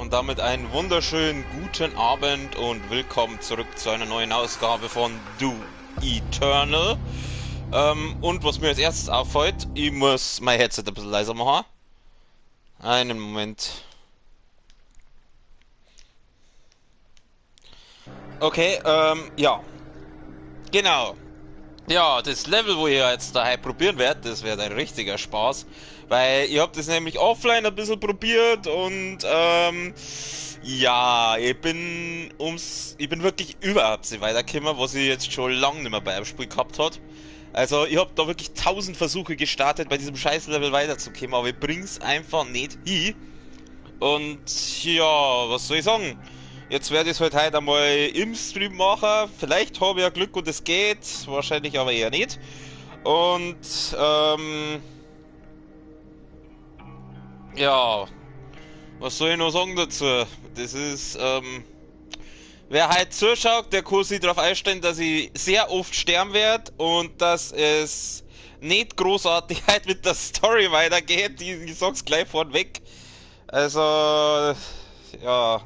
Und damit einen wunderschönen guten Abend und willkommen zurück zu einer neuen Ausgabe von Do Eternal. Und was mir als erstes auffällt, ich muss mein Headset ein bisschen leiser machen. Einen Moment. Okay, ja. Genau. Ja, das Level, wo ihr jetzt daheim probieren werdet, das wird ein richtiger Spaß. Weil ihr habt das nämlich offline ein bisschen probiert und ja, ich bin wirklich überhaupt nicht weitergekommen, was ich jetzt schon lange nicht mehr bei einem Spiel gehabt hat. Also ich hab da wirklich 1000 Versuche gestartet, bei diesem scheiß Level weiterzukommen, aber ich bring's einfach nicht hin. Und ja, was soll ich sagen? Jetzt werde ich es heute einmal im Stream machen. Vielleicht habe ich ja Glück und es geht. Wahrscheinlich aber eher nicht. Und ja, was soll ich noch sagen dazu? Das ist, wer halt zuschaut, der kann sich darauf einstellen, dass ich sehr oft sterben werde und dass es nicht großartig halt mit der Story weitergeht. Ich sag's gleich vorweg. Also, ja.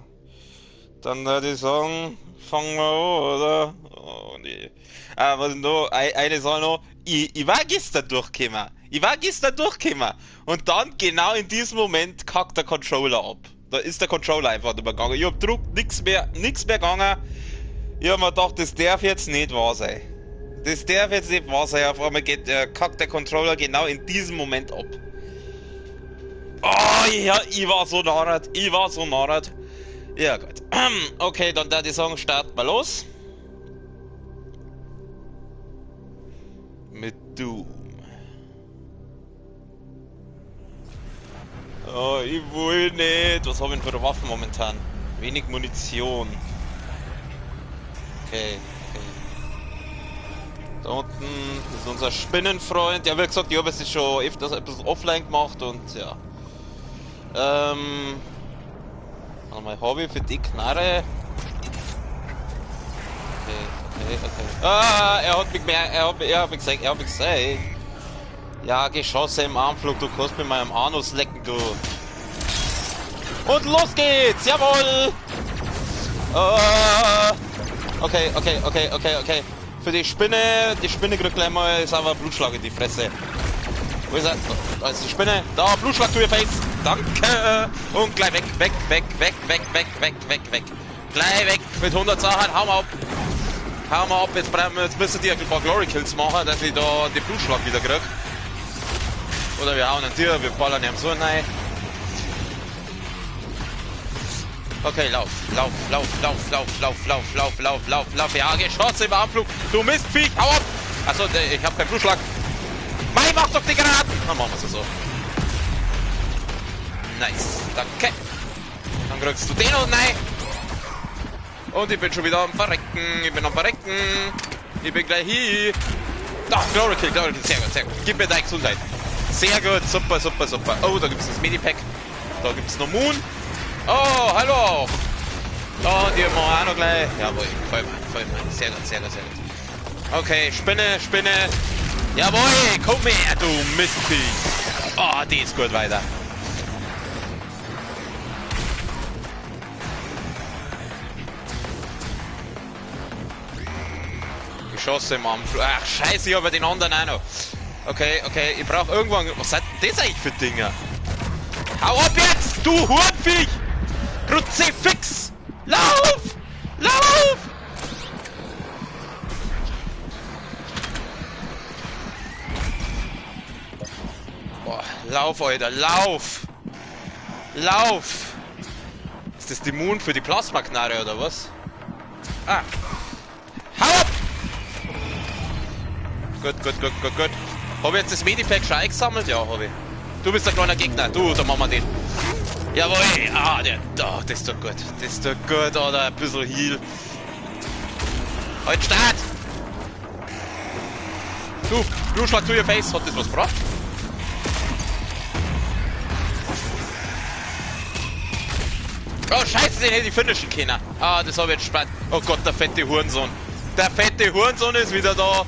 Dann würde ich sagen, fangen wir an, oder? Oh nee. Was noch? Eine Sache noch. Ich war gestern durchgekommen. Und dann, genau in diesem Moment, kackt der Controller ab. Da ist der Controller einfach nicht mehr gegangen. Ich hab gedrückt, nix mehr gegangen. Ich hab mir gedacht, das darf jetzt nicht wahr sein. Das darf jetzt nicht wahr sein. Auf einmal kackt der Controller genau in diesem Moment ab. Oh ja, ich war so narrt. Ja, gut. Okay, dann würde ich sagen, starten wir los. Mit Doom. Oh, ich will nicht. Was habe ich denn für eine Waffe momentan? Wenig Munition. Okay. Da unten ist unser Spinnenfreund. Ja, wie gesagt, ich habe es schon öfters ein bisschen offline gemacht und ja. Mal Hobby für die Knarre. Okay. Ah, er hat mich gesehen. Ja, Geschosse im Anflug, du kannst mit meinem Anus lecken, du. Und los geht's, jawohl! Okay. Für die Spinne kriegt gleich mal ist aber Blutschlag in die Fresse. Wo ist er? Da ist die Spinne. Da, Blutschlag to your face. Danke. Und gleich weg. Gleich weg mit 100 Sachen. Hau mal ab. Jetzt müssen die ein paar Glory Kills machen, dass ich da den Blutschlag wieder krieg. Oder wir hauen ein Tier, wir ballern ihm so rein. Okay, lauf. Ja, Geschosse im Anflug. Du Mistviech, hau ab. Achso, ich hab keinen Blutschlag. Mai, mach doch die Granaten! Dann machen wir es so. Nice, danke. Dann kriegst du den und nein. Und ich bin schon wieder am Verrecken. Ich bin gleich hier. Ach, Glory Kill, sehr gut. Gib mir deine Gesundheit. Sehr gut, super. Oh, da gibt's das Medipack. Da gibt's noch Moon. Oh, hallo. Und die machen wir auch noch gleich. Jawohl, voll mal. Sehr gut. Okay, Spinne. Jawohl, komm her, du Mistvieh. Oh, die ist gut weiter. Geschosse im Anflug. Ach, scheiße, ich habe den anderen auch noch. Okay, ich brauche irgendwann... Was sind denn das eigentlich für Dinger? Hau ab jetzt, du Hurenviech! Kruzifix! Lauf! Boah, lauf, Alter, lauf! Ist das immun für die Plasmaknarre oder was? Ah! Hau ab! Gut. Hab ich jetzt das Medipack schon eingesammelt? Ja, hab ich. Du bist ein kleiner Gegner, dann machen wir den. Jawohl! Das ist doch gut. Oder ein bisschen Heal. Halt, Start! Du, Blutschlag to your face, hat das was gebracht? Oh, scheiße, den hätte ich finishen können. Ah, das habe ich jetzt spannend. Oh Gott, der fette Hurensohn. Der fette Hurensohn ist wieder da.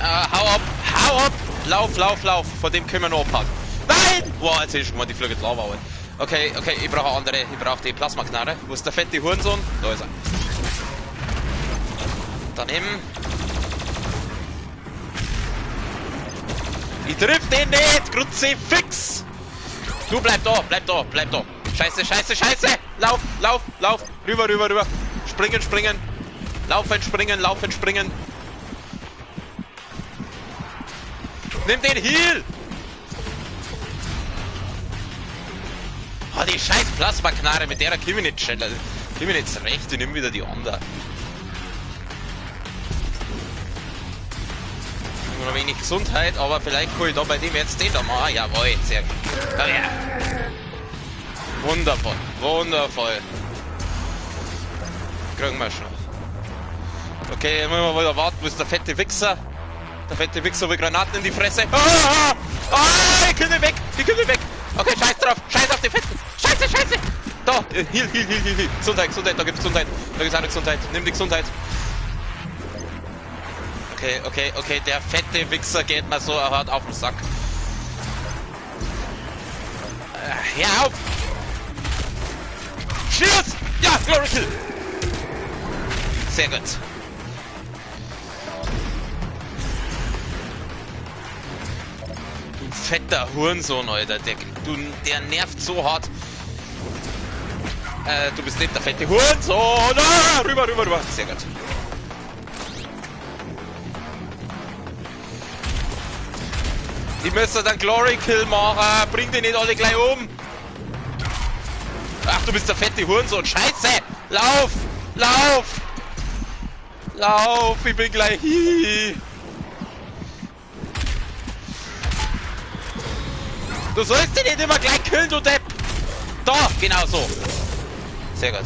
Hau ab. Lauf. Vor dem können wir noch abhaken. Nein! Boah, jetzt ist schon mal die Flügel Lava. Okay, okay, ich brauche andere. Ich brauche die Plasmaknarre. Wo ist der fette Hurensohn? Da ist er. Daneben. Ich triff den nicht! Kruzifix! Du bleib da, bleib da, bleib da. Scheiße, scheiße, scheiße! Lauf, lauf, lauf! Rüber, rüber, rüber! Springen, springen! Laufen, springen, laufen, springen! Nimm den Heal! Oh, die scheiß Plasmaknarre, mit der komme ich nicht schneller. Komm ich nicht zurecht, ich nimm wieder die andere. Noch wenig Gesundheit, aber vielleicht kann ich da bei dem jetzt den da machen. Jawohl, sehr gut. Oh, ja. Wundervoll, wundervoll. Kriegen wir schon. Okay, jetzt müssen wir wieder warten, wo ist der fette Wichser? Der fette Wichser will Granaten in die Fresse. Ah! Ah! Die können weg! Die können weg! Okay, scheiß drauf! Scheiß auf die Fetten! Scheiße, scheiße! Da! Heal, heal, heal, heal, heal! Gesundheit, Gesundheit, da gibt's Gesundheit! Da gibt's eine Gesundheit! Nimm die Gesundheit! Okay, okay, okay, der fette Wichser geht mir so hart auf den Sack. Hör auf! Schieß! Ja, Glory Kill! Sehr gut. Du fetter Hurensohn, Alter. Der nervt so hart. Du bist nicht der fette Hurensohn! Ah, rüber, rüber, rüber! Sehr gut. Ich müsste dann Glory Kill machen. Bring die nicht alle gleich um. Ach, du bist der fette Hurensohn. Scheiße! Lauf! Lauf! Lauf! Ich bin gleich hier. Du sollst die nicht immer gleich killen, du Depp! Da! Genau so. Sehr gut.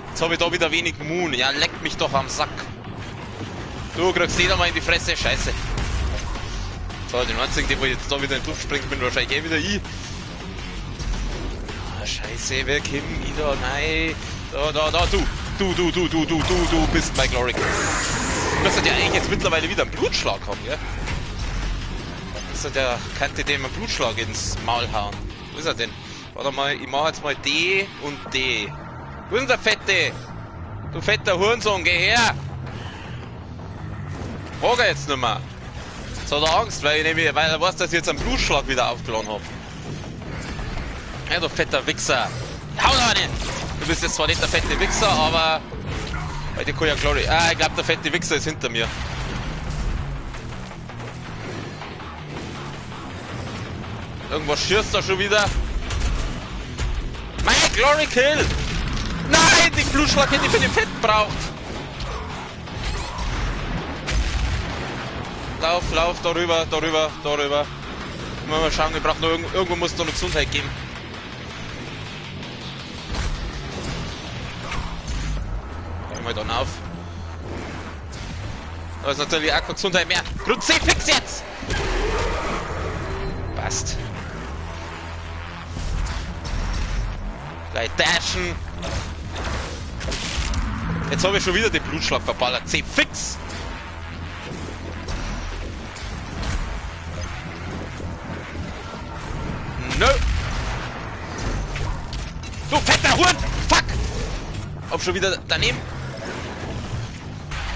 Jetzt habe ich da wieder wenig Moon. Ja, leck mich doch am Sack. Du kriegst jeder mal in die Fresse. Scheiße. So, den einzigen, wo ich jetzt da wieder in den Luft springt, bin wahrscheinlich eh wieder ich. Ah, scheiße, wer kommt ich da? Nein. Da, du bist mein Glory. Du müsstest ja eigentlich jetzt mittlerweile wieder einen Blutschlag haben, gell? Der könnte dem einen Blutschlag ins Maul hauen. Wo ist er denn? Warte mal, ich mache jetzt mal D und D. Wo ist denn der Fette? Du fetter Hurensohn, geh her! Frag er jetzt nicht mehr. Jetzt hat er Angst, weil er weiß, dass ich jetzt einen Blutschlag wieder aufgeladen habe. Ja, du fetter Wichser. Hau da nicht! Du bist jetzt zwar nicht der fette Wichser, aber... Bei dir kann ja Glory... Ah, ich glaube, der fette Wichser ist hinter mir. Irgendwas schießt da schon wieder. Mein Glory Kill! Nein, die Blutschlag hätte ich für den Fett braucht. Lauf, lauf, darüber, darüber, darüber. Mal schauen, ich brauche noch irgendwo muss es noch Gesundheit geben. Gehen wir dann auf. Da ist natürlich auch keine Gesundheit mehr. Kruzifix jetzt! Passt. Gleich dashen. Jetzt habe ich schon wieder den Blutschlag verballert. C-Fix! Nö! Du fetter Huren! Fuck! Ob schon wieder daneben?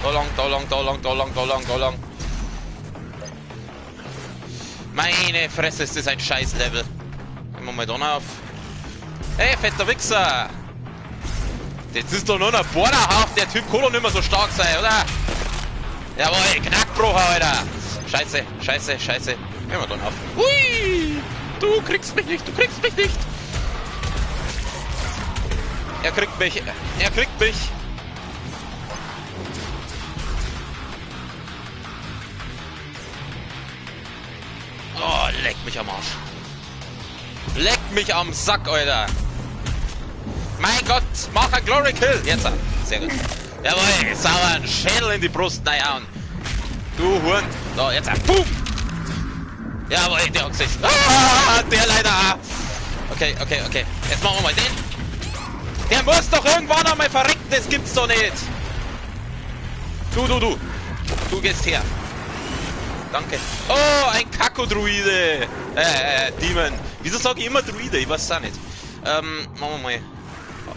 Da lang, da lang, da lang, da lang, da lang, da lang. Meine Fresse, ist das ein scheiß Level. Gehen wir mal da auf. Hey, fetter Wichser! Jetzt ist doch nur ein Borderhaft. Der Typ kann doch nicht mehr so stark sein, oder? Jawohl, Knackbruch, Alter! Scheiße, scheiße, scheiße. Gehen wir da auf. Hui! Du kriegst mich nicht, du kriegst mich nicht! Er kriegt mich, er kriegt mich! Oh, leck mich am Arsch! Leck mich am Sack, Alter! Mein Gott, mach ein Glory Kill! Jetzt! Sehr gut! Jawohl, sauer einen Schädel in die Brust reinhauen! Du Huren! So, jetzt! Boom! Jawohl, der hat sich. Ah, der leider. Okay, okay, okay. Jetzt machen wir mal den. Der muss doch irgendwann einmal verrecken, das gibt's doch nicht. Du. Du gehst her. danke. Oh, ein Kakodruide. Demon. Wieso sage ich immer Druide? Ich weiß es auch nicht. Machen wir mal.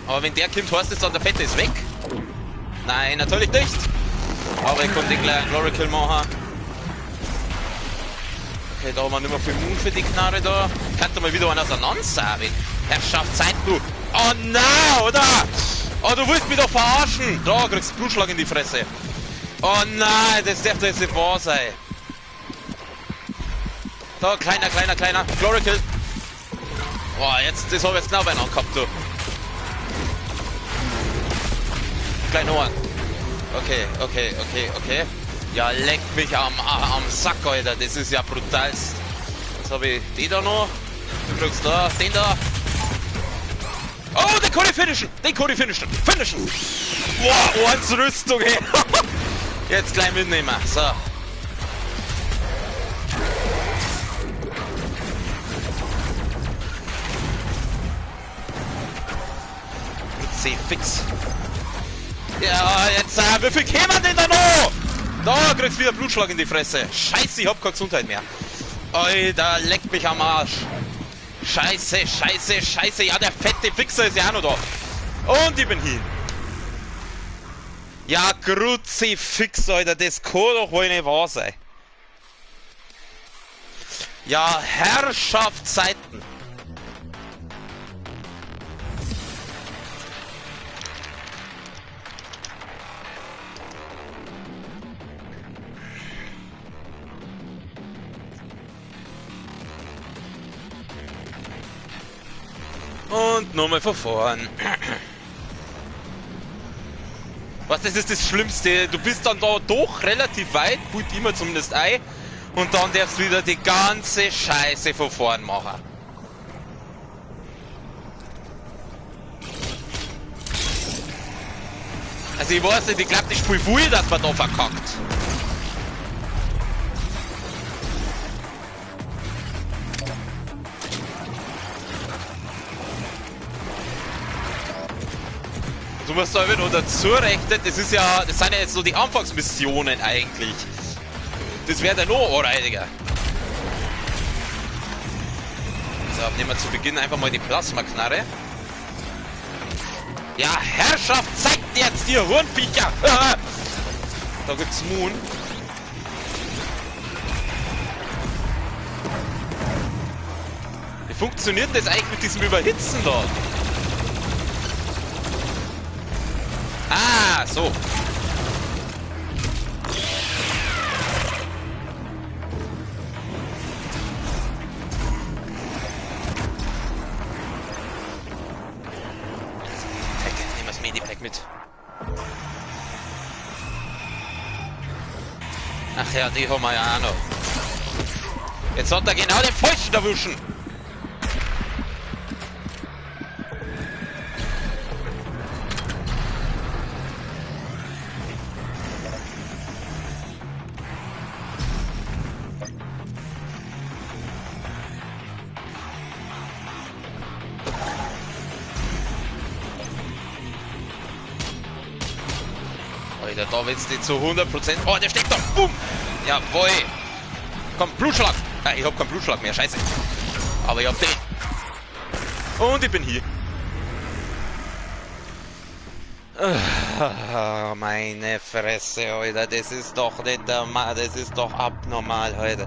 Aber wenn der kommt, heißt es dann, der Fette ist weg? Nein, natürlich nicht. Aber ich kann den gleich einen Glory Kill machen. Okay, da haben wir nicht mehr viel Mund für die Knarre da. Könnte mal wieder einen auseinandersagen. Herrschaft, Zeit du. Oh nein, oder? Oh, du willst mich doch verarschen. Da kriegst du Blutschlag in die Fresse. Oh nein, das darf doch jetzt nicht wahr sein. Da, kleiner. Glory Kill. Boah, jetzt, das habe ich jetzt genau beieinander gehabt, du. Gleich noch einen. Okay. Ja, leck mich am Sack, Alter. Das ist ja brutalst. Jetzt habe ich die da noch. Du kriegst da, den da. Oh, den kann ich finishen. Finishen. Boah, Ortsrüstung, hey. Jetzt gleich mitnehmen. So. C fix. Ja, jetzt, wie viel kämen denn da noch? Da kriegst du wieder Blutschlag in die Fresse. Scheiße, ich hab keine Gesundheit mehr. Alter, leck mich am Arsch. Scheiße. Ja, der fette Fixer ist ja auch noch da. Und ich bin hier. Ja, Kruzifix, Alter, das kann doch wohl nicht wahr sein. Ja, Herrschaftszeiten. Und nochmal von vorn. Was, das ist das Schlimmste. Du bist dann da doch relativ weit, gut immer zumindest ein. Und dann darfst du wieder die ganze Scheiße von vorn machen. Also ich weiß nicht, ich glaube, das Spiel will, dass man da verkackt. Du musst da wieder dazu rechnen, das sind ja jetzt so die Anfangsmissionen eigentlich. Das wäre der noch anreiniger. So, nehmen wir zu Beginn einfach mal die Plasmaknarre. Ja, Herrschaft, zeigt jetzt dir Hornviecher! Da gibt's Moon. Wie funktioniert das eigentlich mit diesem Überhitzen da? Ah, so. Nehmen wir das Medipack mit. Ach ja, die haben wir ja auch noch. Jetzt hat er genau den Falschen erwischen. Alter, da willst du zu 100%. Oh, der steckt da! Boom! Jawohl! Komm, Blutschlag! Ah, ich hab keinen Blutschlag mehr, scheiße. Aber ich hab den. Und ich bin hier. Meine Fresse, Alter. Das ist doch nicht normal. Das ist doch abnormal, Alter.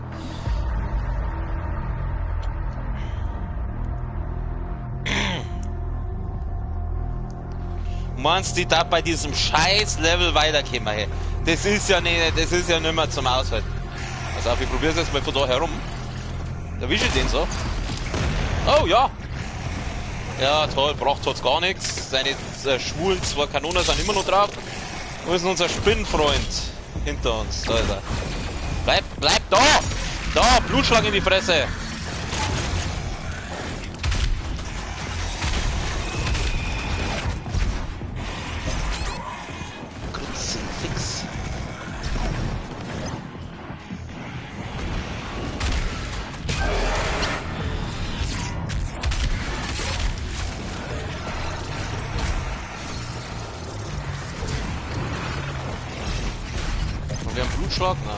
Meinst du, da bei diesem scheiß Level weiterkommen, hey? Das ist ja nicht mehr zum Aushalten. Also ich probiere es jetzt mal von da herum. Erwische ich den so. Oh ja. Ja toll, braucht hat's gar nichts. Seine schwulen zwei Kanonen sind immer noch drauf. Wo ist denn unser Spinnenfreund? Hinter uns, da ist er. Bleib da! Da, Blutschlag in die Fresse! Kruzifix. Und wir haben Blutschlag? Na.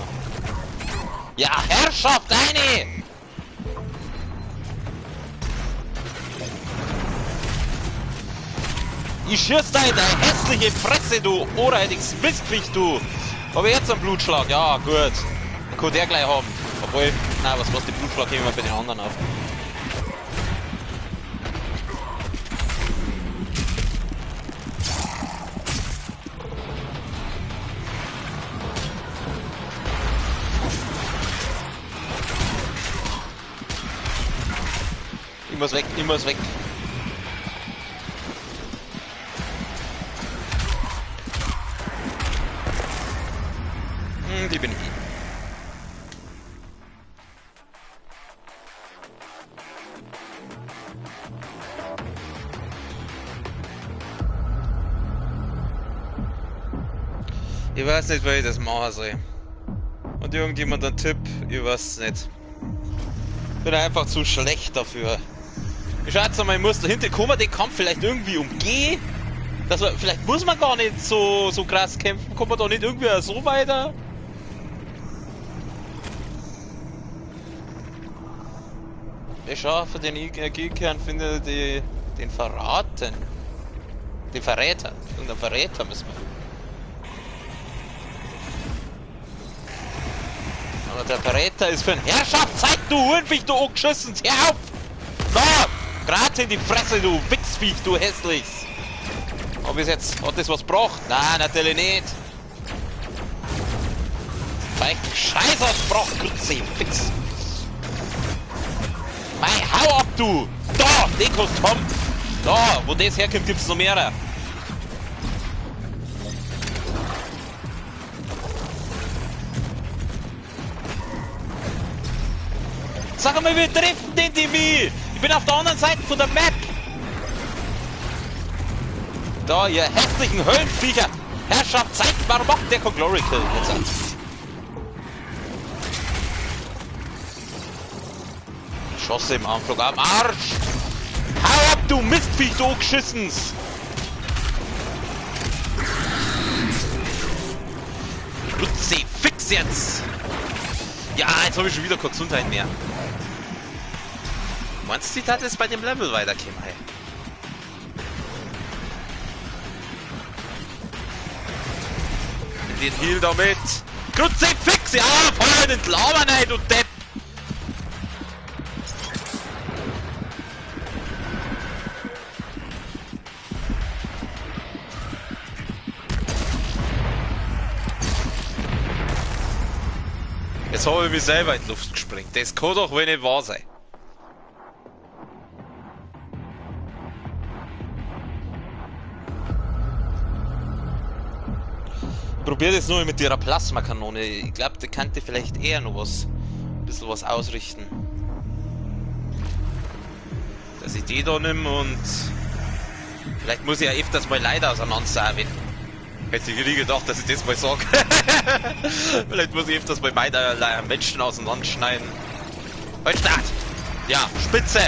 Ja, Herrschaft, eine! Ich schieß da in deine hässliche Fresse, du ohrheidiges Mistviech, du! Aber jetzt einen Blutschlag, ja, gut. Kann der gleich haben. Obwohl, nein, was den Blutschlag heben wir bei den anderen auf. Ich muss weg, ich muss weg. Die bin ich. Ich weiß nicht, wie ich das machen soll. Und irgendjemand einen Tipp, ich weiß es nicht. Bin einfach zu schlecht dafür. Ich schätze mal, ich muss dahinter kommen, den Kampf vielleicht irgendwie umgehen. Dass man, vielleicht muss man gar nicht so krass kämpfen, kommt man doch nicht irgendwie so weiter. Ich schaue, für den Energiekern finde den Verraten. Den Verräter. Irgendeinen Verräter müssen wir. Aber der Verräter ist für ein Herrschaftszeit, du Hurenviech, du angeschissen, hör auf! Na! Grad in die Fresse, du Wichsviech, du hässlichs! Ob es jetzt, hat das was gebracht? Nein, natürlich nicht! Vielleicht Scheiß ausgebracht, Grütze, Fix! Mei, hau ab, du! Da, den kannst du haben! Da, wo das herkommt, gibt's noch mehrere! Sag mal, wir treffen den die mich! Ich bin auf der anderen Seite von der Map! Da, ihr hässlichen Höllenviecher! Herrschaft, zeigt, warum macht der kein Glory Kill jetzt? Schosse im Anflug am Arsch! Hau ab, du Mistviech, du Geschissens! Lutze, fix jetzt! Ja, jetzt habe ich schon wieder keine Gesundheit mehr. Meinst du, die Tat ist bei dem Level weiterkommen, hey? Den Heal damit! Grütze, fix! Ja, Feuer in den Lava rein, du Depp! Jetzt habe ich mich selber in die Luft gesprengt. Das kann doch wohl nicht wahr sein. Probier das nur mit ihrer Plasmakanone. Ich glaube, die könnte vielleicht eher noch was, ein bisschen was ausrichten. Dass ich die da nehme und vielleicht muss ich ja öfters mal Leute auseinandersagen. Hätte ich nie gedacht, dass ich das mal sage. Vielleicht muss ich öfters mal meine Menschen auseinanderschneiden. Halt, Start! Ja, Spitze!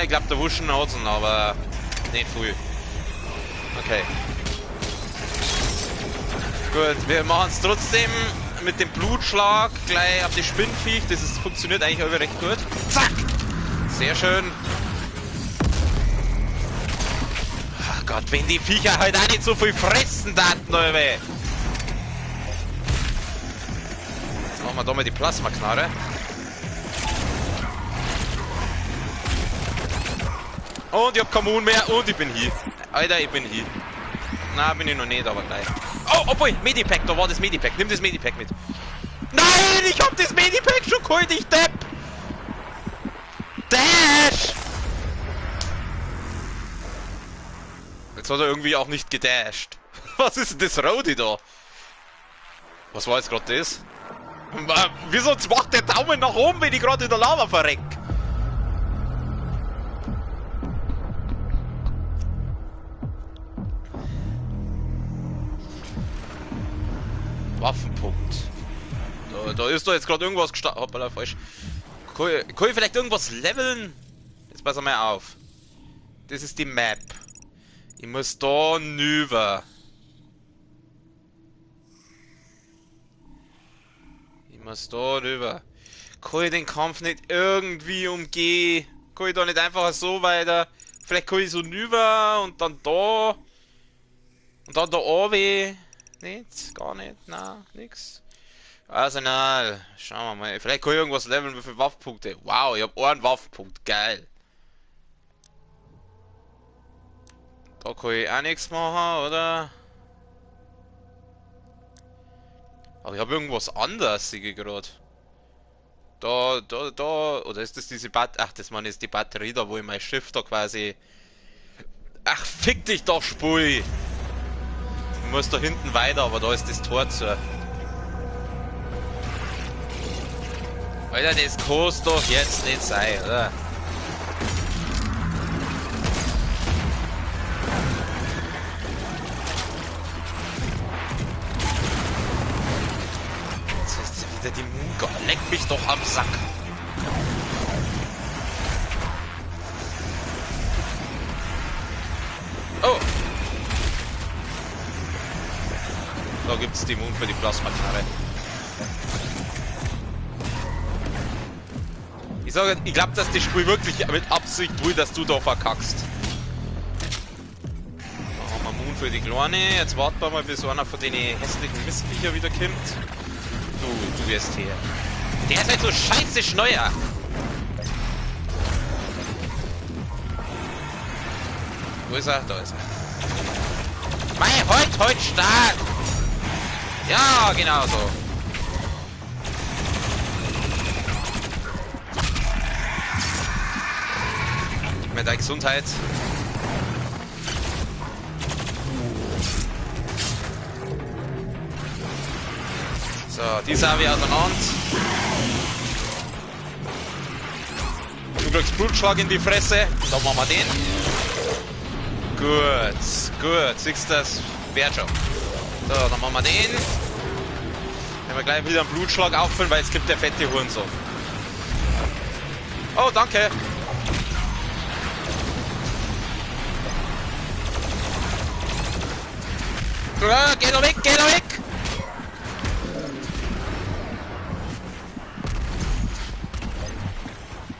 Ich glaube, der Wuschen hat's, aber nicht viel. Okay. Gut, wir machen es trotzdem mit dem Blutschlag gleich auf die Spinnviech. Das ist, funktioniert eigentlich auch recht gut. Zack! Sehr schön. Ach Gott, wenn die Viecher halt auch nicht so viel fressen, dann Leute. Jetzt machen wir da mal die Plasmaknarre. Und ich hab keinen Mund mehr und ich bin hier. Alter, ich bin hier. Na, bin ich noch nicht, aber gleich. Oh, obwohl, Medipack, da war das Medipack. Nimm das Medipack mit. Nein, ich hab das Medipack schon geholt, ich Depp! Dash! Jetzt hat er irgendwie auch nicht gedasht. Was ist denn das Rowdy da? Was war jetzt gerade das? Wieso macht der Daumen nach oben, wenn ich gerade in der Lava verreck? Waffenpunkt. Da ist doch jetzt gerade irgendwas gestartet. Hoppala, falsch. Kann ich vielleicht irgendwas leveln? Jetzt pass mal auf. Das ist die Map. Ich muss da rüber. muss da rüber. Kann ich den Kampf nicht irgendwie umgehen? Kann ich da nicht einfach so weiter? Vielleicht kann ich so rüber und dann da. Und dann da oben. Nicht? Gar nicht? Na, nix. Arsenal. Schauen wir mal. Vielleicht kann ich irgendwas leveln. Wie viele Waffenpunkte? Wow, ich habe einen Waffenpunkt. Geil. Da kann ich auch nichts machen, oder? Aber ich habe irgendwas anderes, sehe ich gerade. Da. Oder ist das diese Batterie? Ach, das ist die Batterie da, wo ich mein Schiff da quasi. Ach, fick dich doch, Spui! Ich muss da hinten weiter, aber da ist das Tor zu. Alter, das kann's doch jetzt nicht sein, oder? Jetzt ist wieder die Munga. Leck mich doch am Sack. Oh! Da gibt's die Mund für die Plasmaknarre. Ich sage, ich glaube, dass das Spiel wirklich mit Absicht will, dass du da verkackst. Da haben wir Mund für die Kleine. Jetzt warten wir mal, bis einer von den hässlichen Mistviecher wieder kommt. Du wirst her. Der ist halt so scheiße schneuer. Wo ist er? Da ist er. Mei, heute stark! Ja, genau so. Gib mir deine Gesundheit. So, die haben wir auseinander. Du kriegst Blutschlag in die Fresse. Da machen wir den. Gut. Siehst du das? Wert schon. So, dann machen wir den. Wenn wir gleich wieder einen Blutschlag auffüllen, weil es gibt der fette Hurensohn. Oh, danke. Geh doch weg, geh doch weg!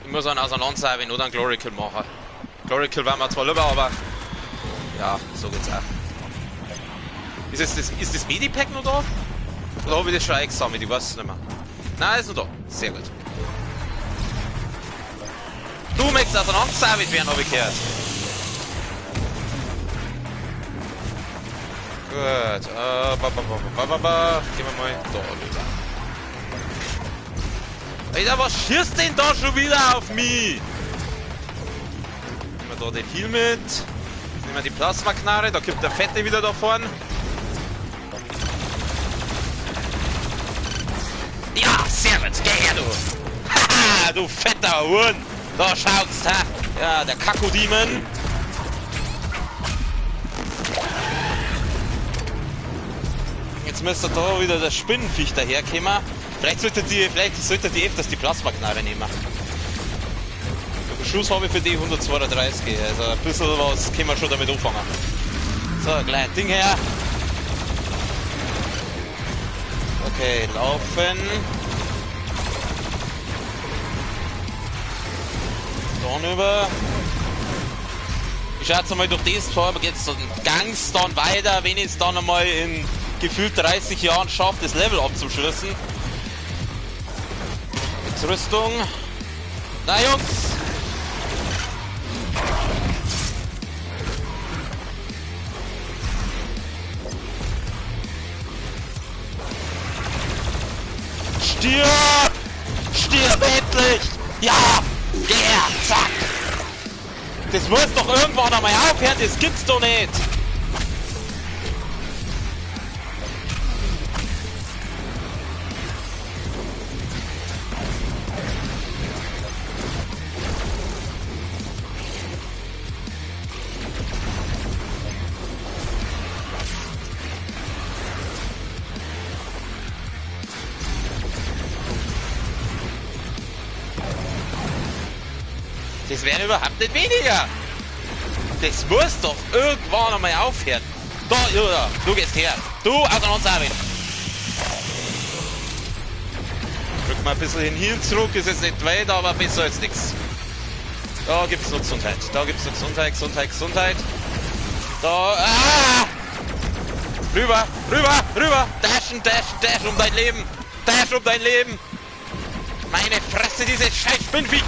Ich muss einen Auseinandersetzen oder einen Glory Kill machen. Glory Kill war mir zwar lieber, aber ja, so geht's auch. Ist das Medipack noch da? Oder habe ich das schon eingesammelt? Ich weiß es nicht mehr. Nein, ist noch da. Sehr gut. Du möchtest auseinandergesammelt werden, habe ich gehört. Gut. Gehen wir mal da rüber. Alter, was schießt denn da schon wieder auf mich? Nehmen wir da den Heal mit. Nehmen wir die Plasmaknarre, da kommt der Fette wieder da vorne. Ja, sehr gut, geh her, du! Haha, du fetter Huhn! Da schaut's, ha! Ja, der Kakodemon. Jetzt müsste da wieder das Spinnenviech daherkommen. Vielleicht sollte die öfters die Plasmaknarre nehmen. Schuss habe ich für die 132, also ein bisschen was können wir schon damit anfangen. So, kleines Ding her. Okay, laufen. Dann über. Ich schaue jetzt einmal durch das Tor, aber jetzt Gangs dann weiter, wenn ich es dann einmal in gefühlt 30 Jahren schaffe, das Level abzuschließen. Jetzt Rüstung. Na Jungs! Stirb! Stirb endlich! Ja! Der! Zack! Das muss doch irgendwann einmal aufhören, das gibt's doch nicht! Das werden überhaupt nicht weniger. Das muss doch irgendwann einmal aufhören. Da, Jura, du gehst her. Du aus an uns Armin. mal ein bisschen den Heal zurück, ist jetzt nicht weit, aber besser als nichts. Da gibt's noch Gesundheit, da gibt's noch Gesundheit, Gesundheit, Gesundheit. Da, Rüber, rüber, rüber! Dashen, dashen, dash um dein Leben! Dash um dein Leben! Meine Fresse, diese scheiß Spinnvieh!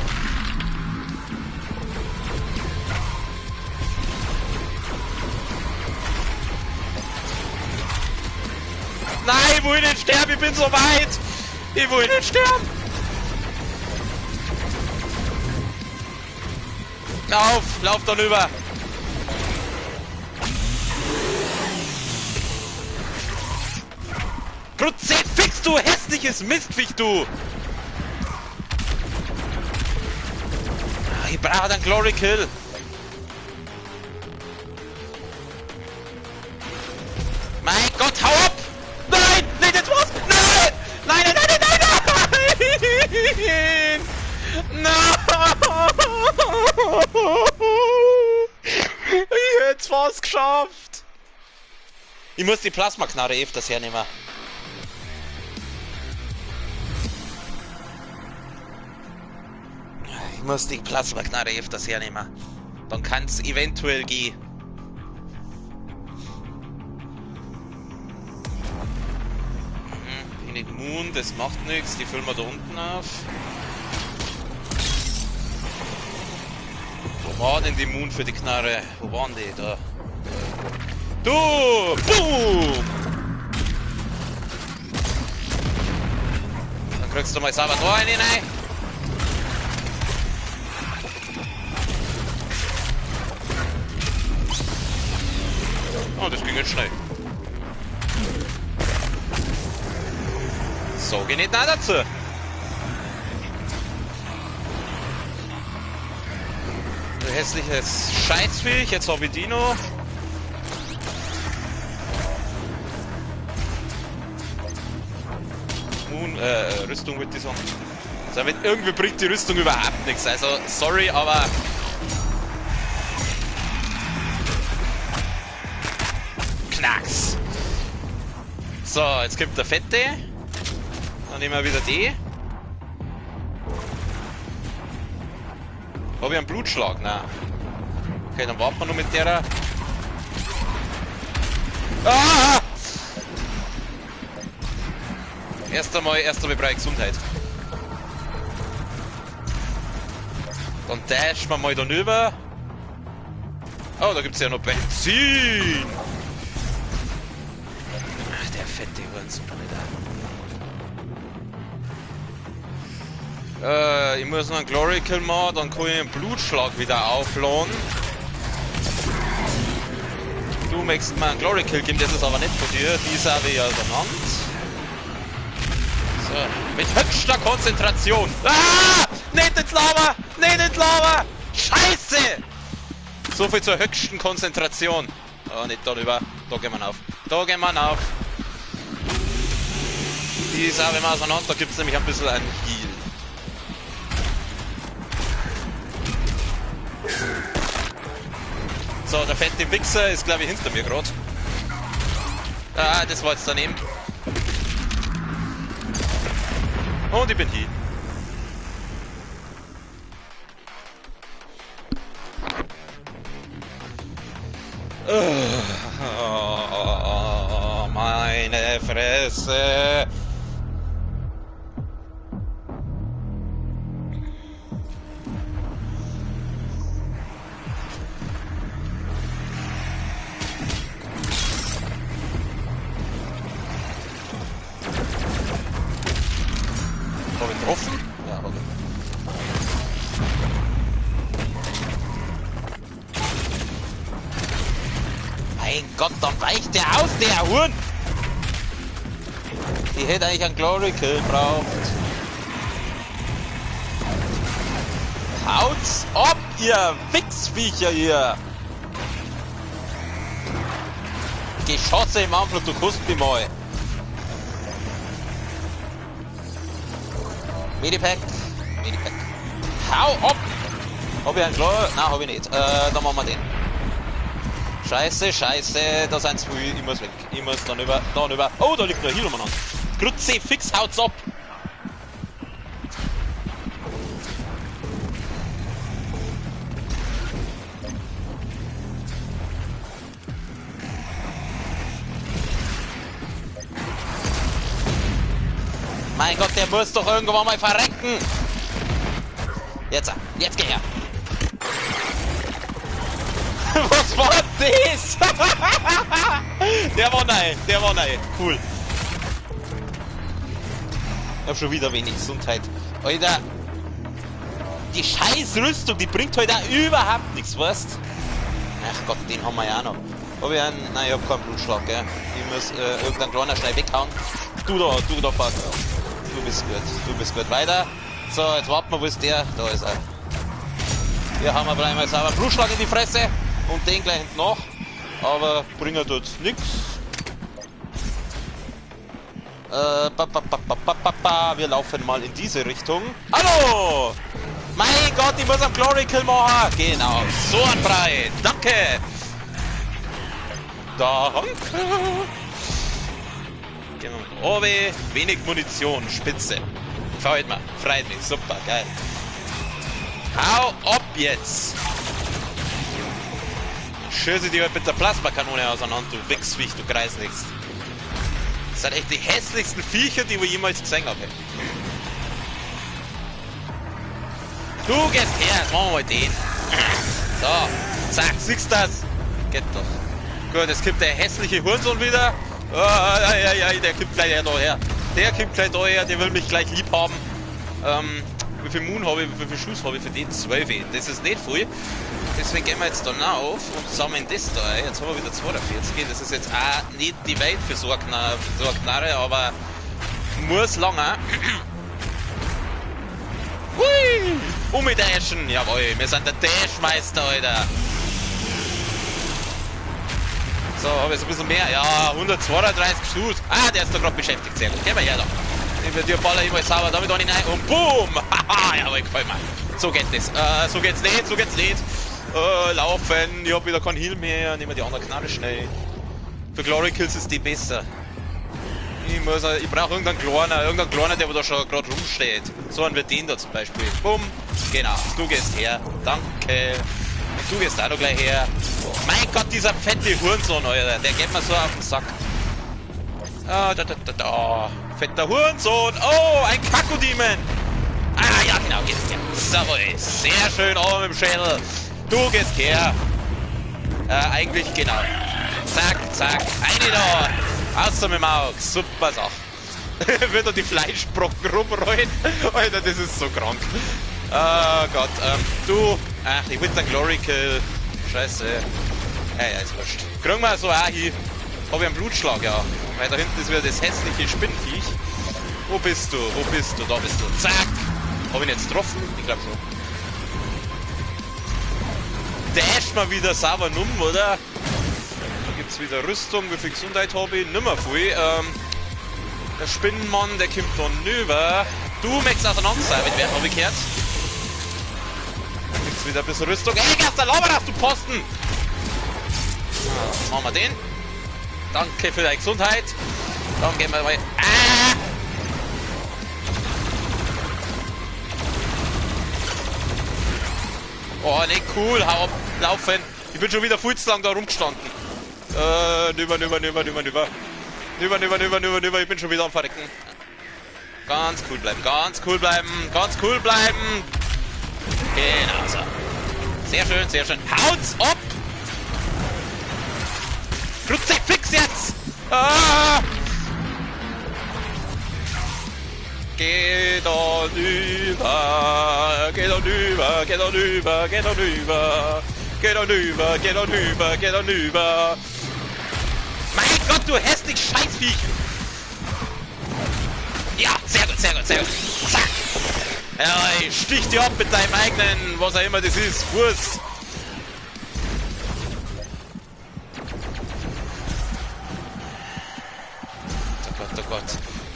Nein, ich will nicht sterben, ich bin so weit! Ich will nicht sterben! Lauf da rüber! Kruzifix, du hässliches Mistviech, du! Ich brauche einen Glory Kill. Mein Gott, hau ab! Nein! Nicht jetzt was! Nein! Nein, nein, nein, nein, nein! Nein! Ich hätte was geschafft! Ich muss die Plasmaknarre öfters hernehmen. Ich muss die Plasmaknarre öfters hernehmen. Dann kann es eventuell gehen. Wenig Moon, das macht nichts. Die füllen wir da unten auf. Wo war denn die Moon für die Knarre? Wo waren die? Da. Du! Boom! Dann kriegst du mal Salvador rein. Oh, das ging jetzt schnell. So, geh nicht nah dazu. Du hässliches Scheißviech, jetzt hab ich die noch. Moon, Rüstung wird die sagen. Damit irgendwie bringt die Rüstung überhaupt nichts. Also, sorry, aber. Knacks! So, jetzt gibt der Fette. Dann nehmen wir wieder die. Habe ich einen Blutschlag? Nein. Okay, dann warten wir noch mit der. Ah! Erst einmal brauche ich Gesundheit. Dann dashen wir mal da rüber. Oh, da gibt es ja noch Benzin! Ach, der fette Hurensohn, Alter. Ich muss noch einen Glory Kill machen, dann kann ich den Blutschlag wieder aufladen. Du möchtest mir einen Glory Kill geben, das ist aber nicht von dir, die ist auch wieder auseinander. So, mit höchster Konzentration. Ah! Nicht ins Lava! Nicht ins Lava! Scheiße! So viel zur höchsten Konzentration. Oh, nicht darüber. Da gehen wir auf. Da gehen wir auf. Die ist auch immer auseinander, da gibt es nämlich ein bisschen einen Heal. So, der fette Wichser ist glaube ich hinter mir gerade. Ah, das war jetzt daneben. Und ich bin hier. Oh, meine Fresse. Habe ich getroffen? Ja, okay. Mein Gott, dann weicht der aus, der Huhn! Die hätte eigentlich einen Glory Kill braucht. Haut's ab, ihr Wichsviecher hier! Geschosse im Anflug, du kusst mich mal! Medipack, Medipack. Hau ab! Hab ich einen Glory? Nein, hab ich nicht. Dann machen wir den. Scheiße, scheiße, da sind zwei, ich muss weg. Ich muss dann über. Oh, da liegt noch hier umeinander. Kruzifix, haut's ab! Mein Gott, der muss doch irgendwann mal verrecken. Jetzt geh her. Was war das? Der war neu. Cool. Ich hab schon wieder wenig Gesundheit. Alter. Die scheiß Rüstung, die bringt halt auch überhaupt nichts, weißt? Ach Gott, den haben wir ja auch noch. Hab ich einen? Nein, ich hab keinen Blutschlag, gell? Ich muss irgendeinen kleiner schnell weghauen. Du da, Pass. Du bist gut. Weiter. So, jetzt warten wir, wo ist der? Da ist er. Hier haben wir gleich mal sauber Blutschlag in die Fresse. Und den gleich hinten nach. Aber bringen tut nichts. Wir laufen mal in diese Richtung. Hallo! Mein Gott, ich muss einen Glory Kill machen. Genau, so ein Brei. Danke. Danke. Genau. Oh weh, wenig Munition, spitze. Freut mich, super, geil. Hau ab jetzt. Schieße die halt mit der Plasmakanone auseinander, du Wichsviech, du Kreisnix. Das sind echt die hässlichsten Viecher, die ich jemals gesehen habe. Du gehst her, jetzt machen wir mal den. So, zack, siehst du das? Geht doch. Gut, jetzt kommt der hässliche Hurensohn wieder. Ja, der kommt gleich daher. Der will mich gleich lieb haben. Wie viel Moon habe ich, wie viel Schuss habe ich für den? 12. Das ist nicht viel. Deswegen gehen wir jetzt da auf und sammeln das da. Jetzt haben wir wieder 42. Das ist jetzt auch nicht die Welt für so eine Knarre, aber muss lange. Hui! Mit Dashen! Jawohl, wir sind der Dashmeister, Alter! So, habe ich ein bisschen mehr. Ja, 132 Schuss. Ah, der ist da gerade beschäftigt. Sehr gut. Gehen wir her da. Die baller ich mal sauber damit rein und boom! Haha, jawohl, gefällt mir. So geht das. So geht's nicht. Laufen. Ich hab wieder keinen Heal mehr. Nehmen wir die andere Knarre schnell. Für Glory Kills ist die besser. Ich brauche irgendeinen Kleiner, der da schon gerade rumsteht. So einen wie den da zum Beispiel. Bumm. Genau. Du gehst her. Danke. Und du gehst auch noch gleich her. Mein Gott, dieser fette Hurensohn, Alter. Der geht mir so auf den Sack. Fetter Hurensohn. Oh, ein Kakodemon. Ah, ja, genau, gehst her. Jawohl. Sehr schön, auch mit dem Schädel. Du gehst her. Eigentlich, genau. Zack. Eine da. Außer mit dem Auge. Super Sache. Wird da die Fleischbrocken rumrollen. Alter, das ist so krank. Oh Gott. Ach, ich will den Glory Kill. Scheiße. Ja, ist wurscht. Kriegen wir so auch hin. Hab ich einen Blutschlag, ja. Weil da hinten ist wieder das hässliche Spinnviech. Wo bist du? Da bist du. Zack. Hab ich ihn jetzt getroffen? Ich glaube so. Dash mal wieder sauber numm, oder? Da gibt's wieder Rüstung. Wie viel Gesundheit habe ich? Nimmer viel. Der Spinnenmann, der kommt da rüber. Du möchtest auseinander sein, mit wer habe ich gehört? Da gibt's wieder ein bisschen Rüstung. Ey, gehst du Lauber auf, du Posten! Machen wir den. Danke für deine Gesundheit. Dann gehen wir mal. Ah! Oh, nicht cool, hau ab, laufen. Ich bin schon wieder viel zu lang da rumgestanden. Nüber. Ich bin schon wieder am Verrecken. Ganz cool bleiben. Genau so. Sehr schön. Haut's ab! Kruzifix jetzt! Ah! Geh doch rüber. Mein Gott, du hässlich Scheißviech! Ja, sehr gut. Zack! Ja, ich stich dir ab mit deinem eigenen, was auch immer das ist, Wurst.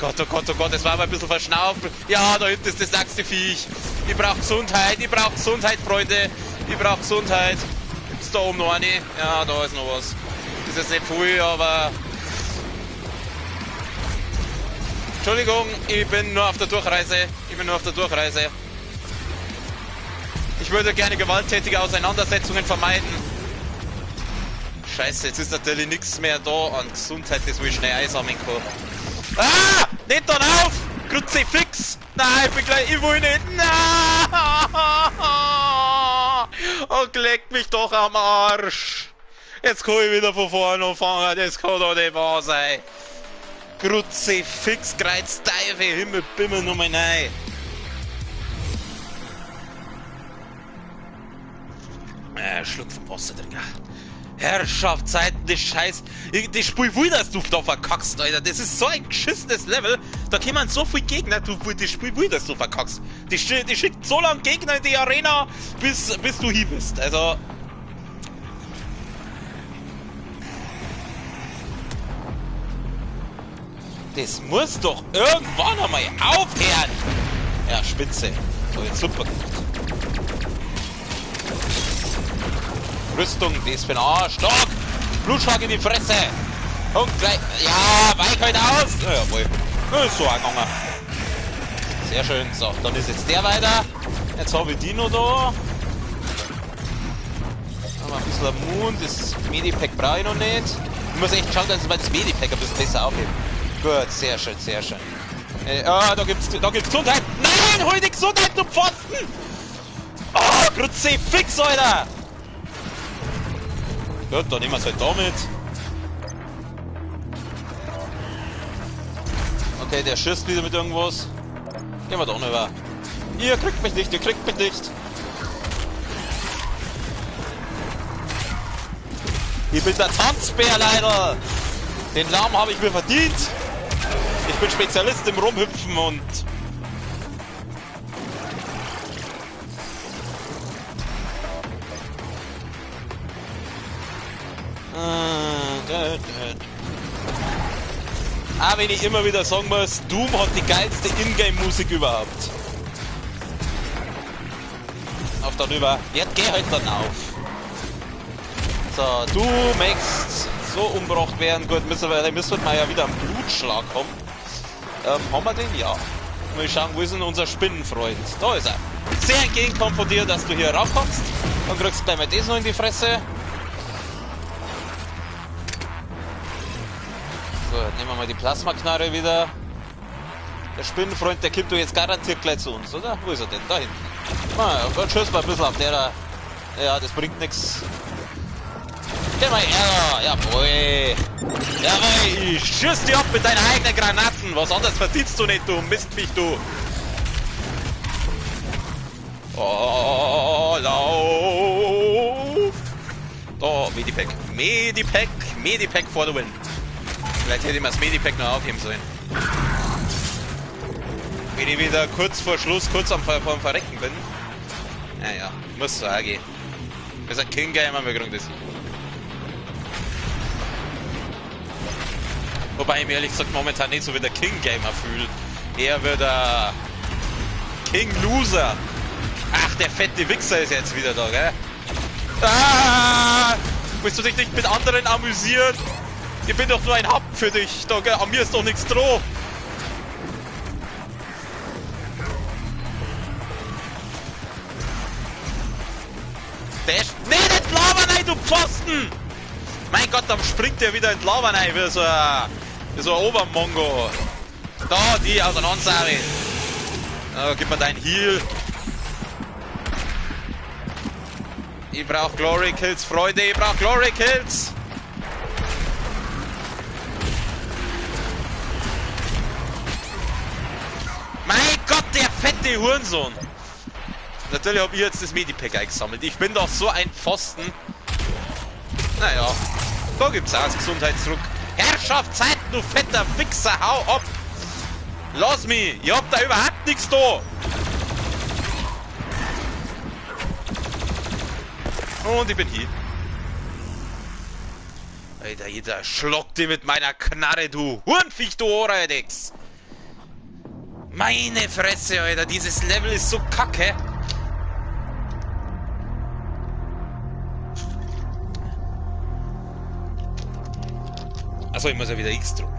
Oh Gott, das war aber ein bisschen verschnauft. Ja, da hinten ist das nächste Viech. Ich brauch Gesundheit, Freunde. Ich brauch Gesundheit. Gibt's da oben noch eine? Ja, da ist noch was. Das ist jetzt nicht viel, aber... Entschuldigung, ich bin nur auf der Durchreise. Ich würde gerne gewalttätige Auseinandersetzungen vermeiden. Scheiße, jetzt ist natürlich nichts mehr da an Gesundheit, das will ich schnell einsammeln kann. Ah! Nicht dann auf! Kruzifix! Nein, ich bin gleich, ich will nicht. Nein! Und leckt mich doch am Arsch. Jetzt kann ich wieder von vorne anfangen, das kann doch nicht wahr sein. Kruzifix, Kreuz, Teufel, Himmel, Bimmel, Nummer 9. Schluck vom Wasser trinken. Herrschaftszeiten, das Scheiß. Das Spiel will, dass du da verkackst, Alter. Das ist so ein geschissenes Level. Da kommen so viele Gegner. Das Spiel will, dass du verkackst. Die schickt so lange Gegner in die Arena, bis du hier bist. Also. Das muss doch irgendwann einmal aufhören. Ja, spitze. So, jetzt super gemacht. Rüstung, die ist für den Arsch. Stark! Blutschlag in die Fresse! Und gleich. Ja, weich halt aus! Ja, jawohl. Ist so angegangen. Sehr schön. So, dann ist jetzt der weiter. Jetzt habe ich die noch da. Haben wir ein bisschen Mund. Das Medipack brauche ich noch nicht. Ich muss echt schauen, dass ich das Medipack ein bisschen besser aufhebe. Gut, sehr schön, sehr schön. Da gibt's Gesundheit. Nein, hol die Gesundheit, du Pfosten! Oh, Kruzifix, Alter! Gut, dann nehmen wir es halt damit. Okay, der schießt wieder mit irgendwas. Gehen wir da rüber. Ihr kriegt mich nicht, ihr kriegt mich nicht. Ich bin der Tanzbär leider. Den Namen habe ich mir verdient. Ich bin Spezialist im Rumhüpfen und... wenn ich immer wieder sagen muss, Doom hat die geilste Ingame-Musik überhaupt. Auf darüber. Jetzt geh halt dann auf. So, du möchtest so umgebracht werden. Gut, müssen wir ja wieder einen Blutschlag haben. Haben wir den? Ja. Mal schauen, wo ist denn unser Spinnenfreund? Da ist er. Sehr entgegenkommt von dir, dass du hier raufkommst. Dann kriegst du gleich mal das noch in die Fresse. So, nehmen wir mal die Plasmaknarre wieder. Der Spinnenfreund, der kommt doch jetzt garantiert gleich zu uns, oder? Wo ist er denn? Da hinten. Gut, tschüss mal ein bisschen auf der da. Ja, das bringt nichts. Geh mal her, jawohl. Jawohl, ich schieß dich ab mit deinen eigenen Granaten. Was anderes verdienst du nicht, du Mistviech, du. Oh, lauf. Da, Medipack. Medipack for the win. Vielleicht hätte ich mir das Medipack noch aufheben sollen. Wenn ich wieder kurz vor Schluss, kurz am Verrecken bin. Naja, muss so angehen. Wir sind King Gamer, wir kriegen das. Wobei ich mir ehrlich gesagt momentan nicht so wie der King Gamer fühle. Eher wie der King Loser. Ach, der fette Wichser ist jetzt wieder da, gell? Ah! Willst du dich nicht mit anderen amüsieren? Ich bin doch nur ein Happen für dich. Da, an mir ist doch nichts droh. Nee, nicht Lava rein, du Pfosten! Mein Gott, dann springt der wieder in Lava rein, wie so ein Obermongo. Da, die auseinandersagen. Gib mir deinen Heal. Ich brauch Glory Kills, Freunde, ich brauch Glory Kills. Mein Gott, der fette Hurensohn. Natürlich habe ich jetzt das Medipack eingesammelt. Ich bin doch so ein Pfosten. Naja, da gibt's auch das Gesundheitsdruck. Herrschaftszeit, du fetter Wichser, hau ab! Lass mich, ich hab da überhaupt nichts da! Und ich bin hier. Alter, jeder schluckt die mit meiner Knarre, du Hurenviech, du Ohredex! Meine Fresse, Alter, dieses Level ist so kacke! Achso, ich muss ja wieder X drücken.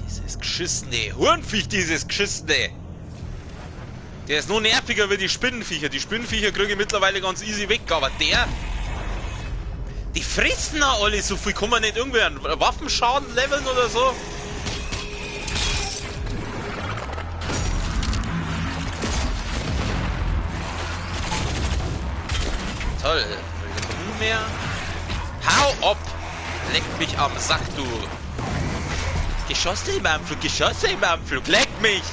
Dieses geschissene Hurenviech, dieses geschissene. Der ist nur nerviger wie die Spinnenviecher. Die Spinnenviecher kriege ich mittlerweile ganz easy weg, aber Die fressen auch alle so viel. Kann man nicht irgendwie einen Waffenschaden leveln oder so? Toll. Mehr. Hau ab! Leck mich am Sack, du! Geschosse im Anflug, Geschosse im Anflug, leck mich!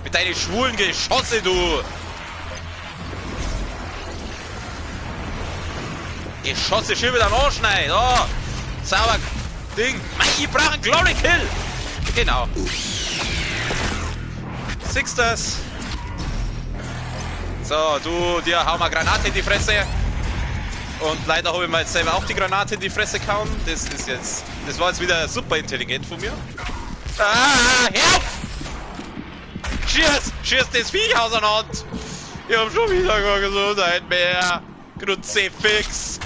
Mit deinen schwulen Geschosse, du! Geschosse schön mit am Arsch rein, oh! Sauber Ding! Mann, ich brauche einen Glory Kill! Genau. Siehst das? So, du, dir hau mal Granate in die Fresse. Und leider habe ich mir jetzt selber auch die Granate in die Fresse gehauen. Das war jetzt wieder super intelligent von mir. Ah, help! Schieß das Viech auseinander! Ich hab schon wieder keine Gesundheit mehr. Kruzifix!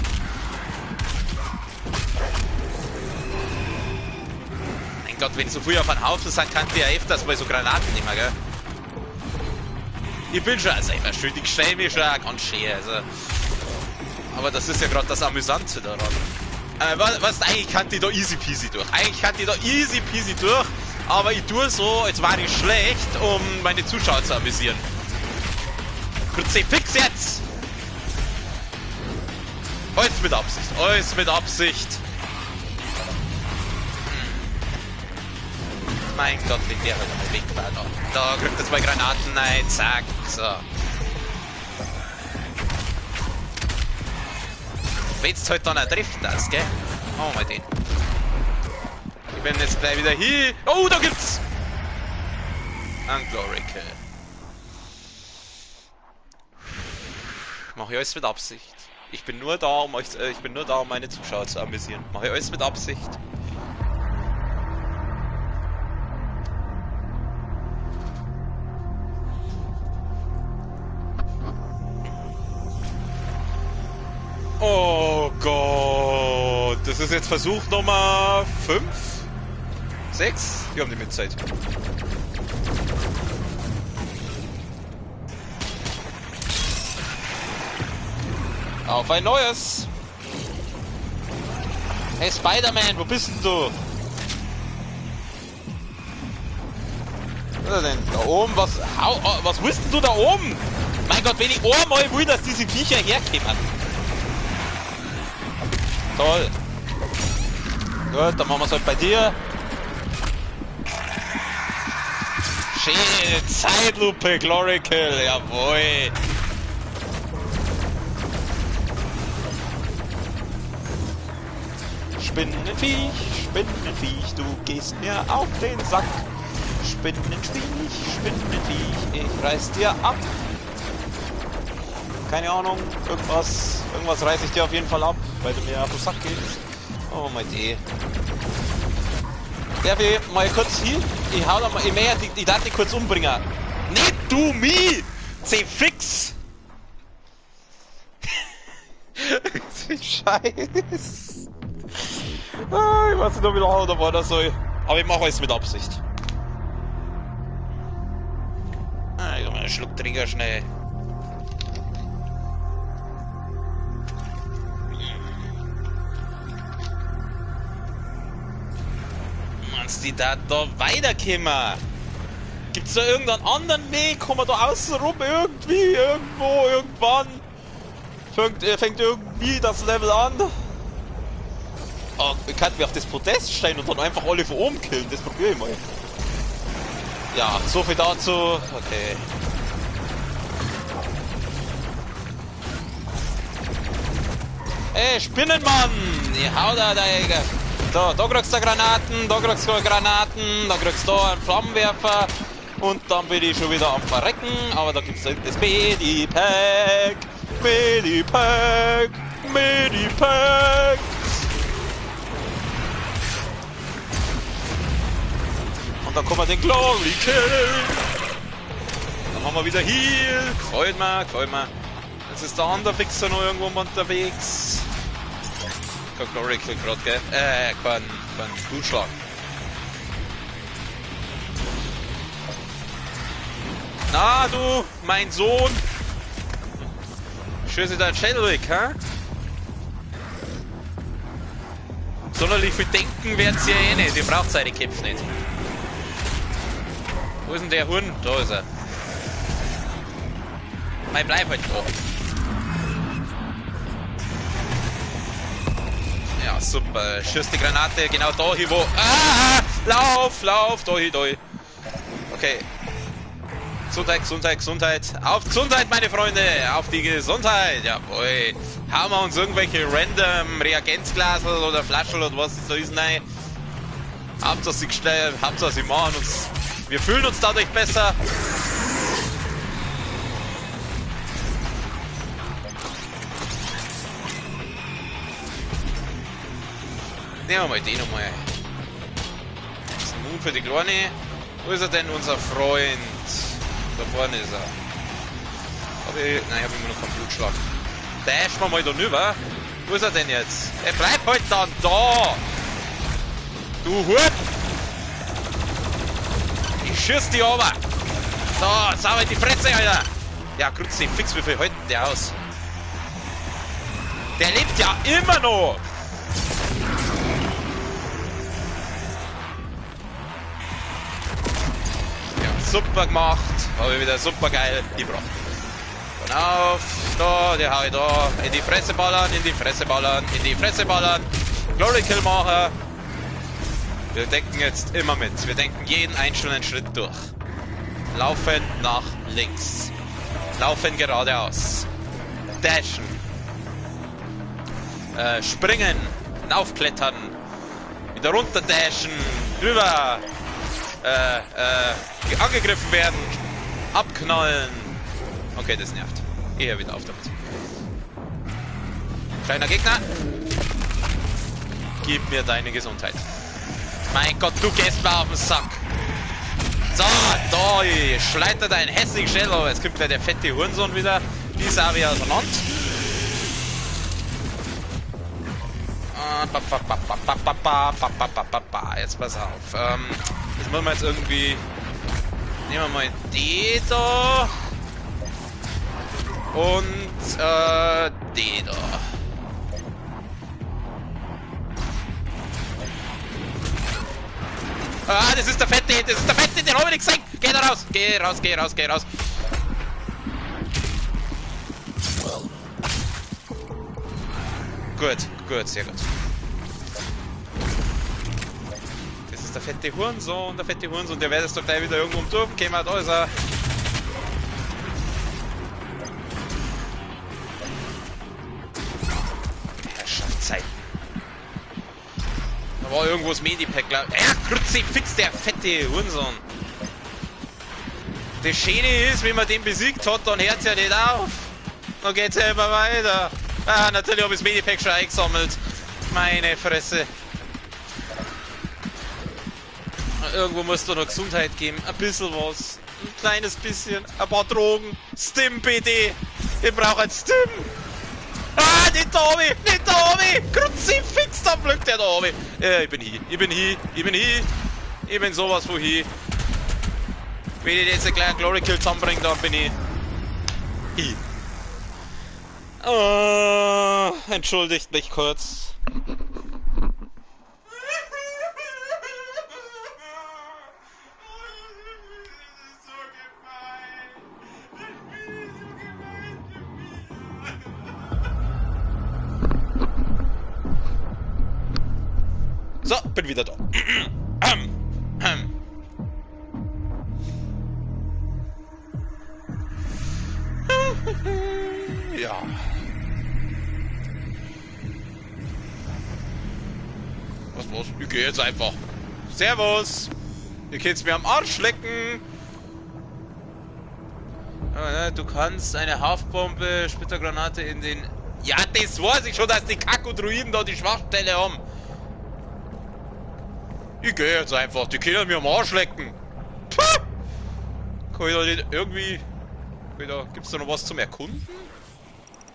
Mein Gott, wenn ich so früh auf einen Haufen sind, kann ich ja öfters mal so Granaten nehmen, gell? Ich bin schon selber schuld, ich stelle mich schon ganz schön, also. Aber das ist ja gerade das Amüsante daran. Was, eigentlich kann die da easy peasy durch. Eigentlich kann die da easy peasy durch, aber ich tue so, als war ich schlecht, um meine Zuschauer zu amüsieren. Kruzifix jetzt! Alles mit Absicht, alles mit Absicht. Mein Gott, wenn der halt mal weg war. Da kriegt er zwei Granaten rein, zack, so. Wenn's halt dann auch trifft, das, gell? Machen wir den. Ich bin jetzt gleich wieder hier. Oh, da gibt's! Ein Glory Kill. Mach ich alles mit Absicht. Ich bin nur da, um meine Zuschauer zu amüsieren. Mach ich alles mit Absicht. Oh Gott, das ist jetzt Versuch Nummer 5? 6? Wir haben die Mitzeit. Auf ein neues! Hey Spider-Man, wo bist denn du? Was ist denn? Da oben? Was willst denn du da oben? Mein Gott, wenn ich einmal will, dass diese Viecher herkommen. Toll. Gut, dann machen wir es halt bei dir. Schöne Zeitlupe, Glory Kill, jawohl. Spinnenviech, du gehst mir auf den Sack. Spinnenviech, ich reiß dir ab. Keine Ahnung, irgendwas reiß ich dir auf jeden Fall ab, weil du mir auf den Sack gehst. Oh mein Gott. Darf ich mal kurz hier? Ich hau da mal, ich darf dich kurz umbringen. Nicht du mich! C-Fix! Scheiße. Ah, ich weiß nicht, ob ich noch oder war soll. Aber ich mache alles mit Absicht. Ich kann mal einen Schluck trinken schnell. Meinst du, die da weiterkommen? Gibt's da irgendeinen anderen Weg? Kommen wir da außen rum? Irgendwie, irgendwo, irgendwann? Fängt irgendwie das Level an? Oh, ich kann mir auf das Podest stellen und dann einfach alle von oben killen. Das probiere ich mal. Ja, so viel dazu. Okay. Ey, Spinnenmann! Ich hau da, Digga. So, da kriegst du Granaten, da kriegst du Granaten, da kriegst du einen Flammenwerfer. Und dann bin ich schon wieder am Verrecken. Aber da gibt's das Medipack. Medipack. Medipack. Und dann kommen wir den Glory Kill. Dann haben wir wieder Heal. Gefällt mir. Jetzt ist der andere Wichser noch irgendwo unterwegs. Kein Glory Kill gerade, gell? Kein Blutschlag. Na du, mein Sohn. Schieße dein Schädel weg, hä? Sonderlich viel denken werden sie ja eh nicht. Ihr braucht seine Kämpfe nicht. Wo ist denn der Hund? Da ist er. Mein bleib halt da. Ja, super. Schießt die Granate genau da hin, wo... Ah! Lauf, lauf! Da hin, da hin. Okay. Gesundheit, Gesundheit, Gesundheit. Auf Gesundheit, meine Freunde! Auf die Gesundheit! Jawohl. Hauen wir uns irgendwelche random Reagenzglasel oder Flaschen oder was das da ist rein. Hauptsache sie gestellt, Hauptsache sie machen uns... Wir fühlen uns dadurch besser. Nehmen wir mal den nochmal. Das ist ein Mund für die Kleine. Wo ist er denn, unser Freund? Da vorne ist er. Nein, ich habe immer noch keinen Blutschlag. Dash mal da rüber. Wo ist er denn jetzt? Er bleibt halt dann da! Du Hut! Ich schieß die aber! So, sauber in die Fresse, Alter! Ja, Grütze, fix, wie viel halten der aus? Der lebt ja immer noch! Ja, super gemacht! Habe ich wieder super geil gebracht. Dann auf, da, der hau ich da, in die Fresse ballern, in die Fresse ballern, in die Fresse ballern, Glory Kill machen. Wir denken jetzt immer mit, wir denken jeden einzelnen Schritt durch. Laufen nach links, laufen geradeaus, dashen, springen, aufklettern, wieder runter dashen, drüber, angegriffen werden, abknallen. Okay, das nervt. Eher wieder auf damit. Kleiner Gegner. Gib mir deine Gesundheit. Mein Gott, du gehst mal auf den Sack. So, da schleitert ein hässlichen Shell, aber jetzt kommt gleich der fette Hurensohn wieder. Die ist auch wieder auseinander. Jetzt pass auf. Das müssen wir jetzt irgendwie... Nehmen wir mal die da. Und, die da. Ah, das ist der Fette, den habe ich nicht gesehen. Geh da raus, geh raus, geh raus, geh raus. Gut, gut, sehr gut. Das ist der fette Hurensohn, der wird jetzt doch gleich wieder irgendwo umturfen kommen. Da ist er. Herrschaftszeiten. Da war irgendwo das Medipack, glaub ich. Ja, Kruzzi, fix, der fette Hurensohn. Das Schöne ist, wenn man den besiegt hat, dann hört es ja nicht auf. Dann geht's ja immer weiter. Ah, natürlich habe ich das Medipack schon eingesammelt. Meine Fresse. Irgendwo muss da noch Gesundheit geben. Ein bisschen was. Ein kleines bisschen. Ein paar Drogen. Stim bitte. Ich brauche ein Stim. Ah, nicht da oben. Nicht da oben. Kruzifix, da blöckt der da oben. Ja, ich bin hier. Ich bin hier. Ich bin hier. Ich bin sowas von hier. Wenn ich jetzt einen kleinen Glory Kill zusammenbringe, dann bin ich hier. Oh, entschuldigt mich kurz. So, bin wieder da. Ja. Was? Ich gehe jetzt einfach. Servus. Ihr könnt's mir am Arsch lecken. Du kannst eine Haftbombe, Splittergranate in den... Ja, das weiß ich schon, dass die Kakodruiden da die Schwachstelle haben. Ich gehe jetzt einfach. Die können mir am Arsch lecken. Puh. Kann ich da nicht irgendwie... Gibt's da noch was zum Erkunden?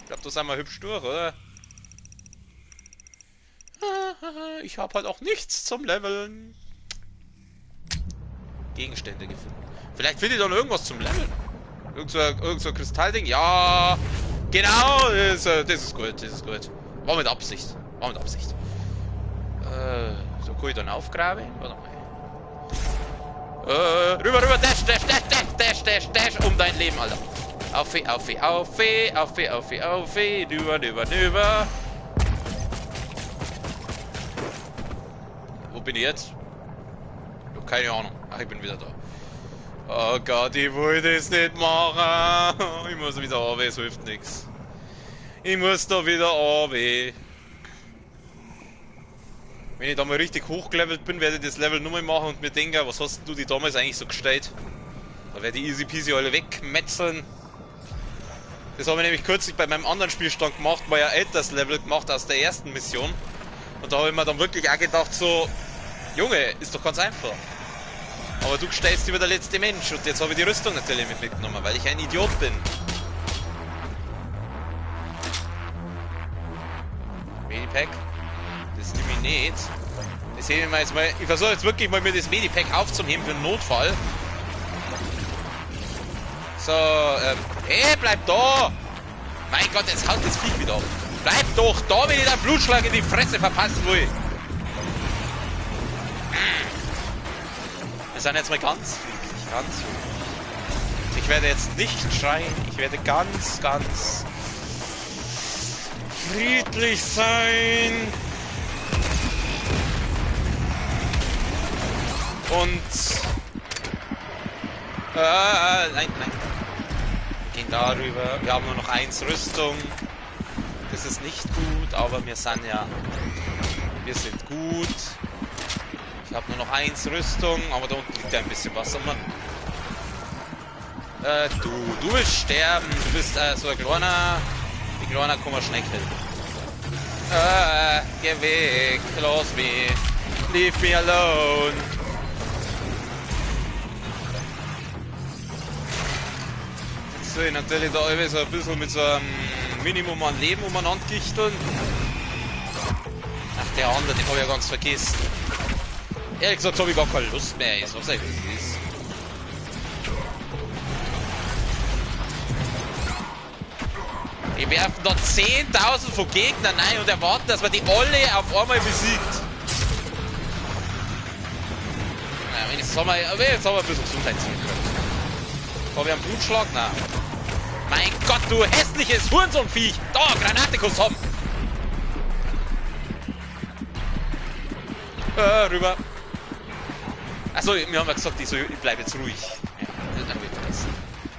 Ich glaube, da sind wir hübsch durch, oder? Ich habe halt auch nichts zum Leveln. Gegenstände gefunden. Vielleicht finde ich dann irgendwas zum Leveln. Irgend so ein Kristallding. Ja, genau. Das ist gut, das ist gut. War mit Absicht. War mit Absicht. So kann ich dann aufgraben? Warte mal. Rüber, rüber, dash, dash, dash, dash, dash, dash, dash, um dein Leben, Alter. Aufe, aufe, aufe, aufe, aufe, aufe, rüber, rüber, rüber. Wo bin ich jetzt? Ich hab keine Ahnung. Ach, ich bin wieder da. Oh Gott, ich wollte das nicht machen. Ich muss wieder runter, es hilft nichts. Ich muss da wieder runter. Wenn ich da mal richtig hochgelevelt bin, werde ich das Level nur mal machen und mir denken, was hast du die damals eigentlich so gestellt? Da werde ich easy peasy alle wegmetzeln. Das habe ich nämlich kürzlich bei meinem anderen Spielstand gemacht, mal ein älteres Level gemacht aus der ersten Mission. Und da habe ich mir dann wirklich auch gedacht so, Junge, ist doch ganz einfach. Aber du stellst über der letzte Mensch und jetzt habe ich die Rüstung natürlich mitgenommen, weil ich ein Idiot bin. Medipack? Das nehme ich nicht. Das hebe ich mir jetzt mal. Ich versuche jetzt wirklich mal mir das Medipack aufzuheben für einen Notfall. So, hey, bleib da! Mein Gott, jetzt haut das Viech wieder ab. Bleib doch da, wenn ich den Blutschlag in die Fresse verpassen will. Wir sind jetzt mal ganz friedlich, ganz friedlich. Ich werde jetzt nicht schreien, ich werde ganz, ganz friedlich sein. Und nein, nein. Wir gehen darüber. Wir haben nur noch 1 Rüstung. Das ist nicht gut, aber wir sind ja. Wir sind gut. Ich habe nur noch 1 Rüstung, aber da unten liegt ja ein bisschen was. Du willst sterben. Du bist so ein kleiner. Die kleiner kann man schnell killen. Geh weg. Lass mich. Leave me alone. Jetzt soll ich natürlich da irgendwie so ein bisschen mit so einem Minimum an Leben umeinander gichteln. Ach, der andere, den habe ich ja ganz vergessen. Ehrlich gesagt habe ich gar keine Lust mehr, jetzt was eigentlich ist. Die werfen da 10.000 von Gegnern rein und erwarten, dass man die alle auf einmal besiegt. Na, wenn jetzt haben wir ein bisschen Gesundheit ziehen können. Habe ich einen Blutschlag? Nein. Mein Gott, du hässliches Hurensohnviech! Da, Granate kannst du haben! Rüber. Achso, wir haben ja gesagt, ich bleibe jetzt ruhig. Ja, dann wird das.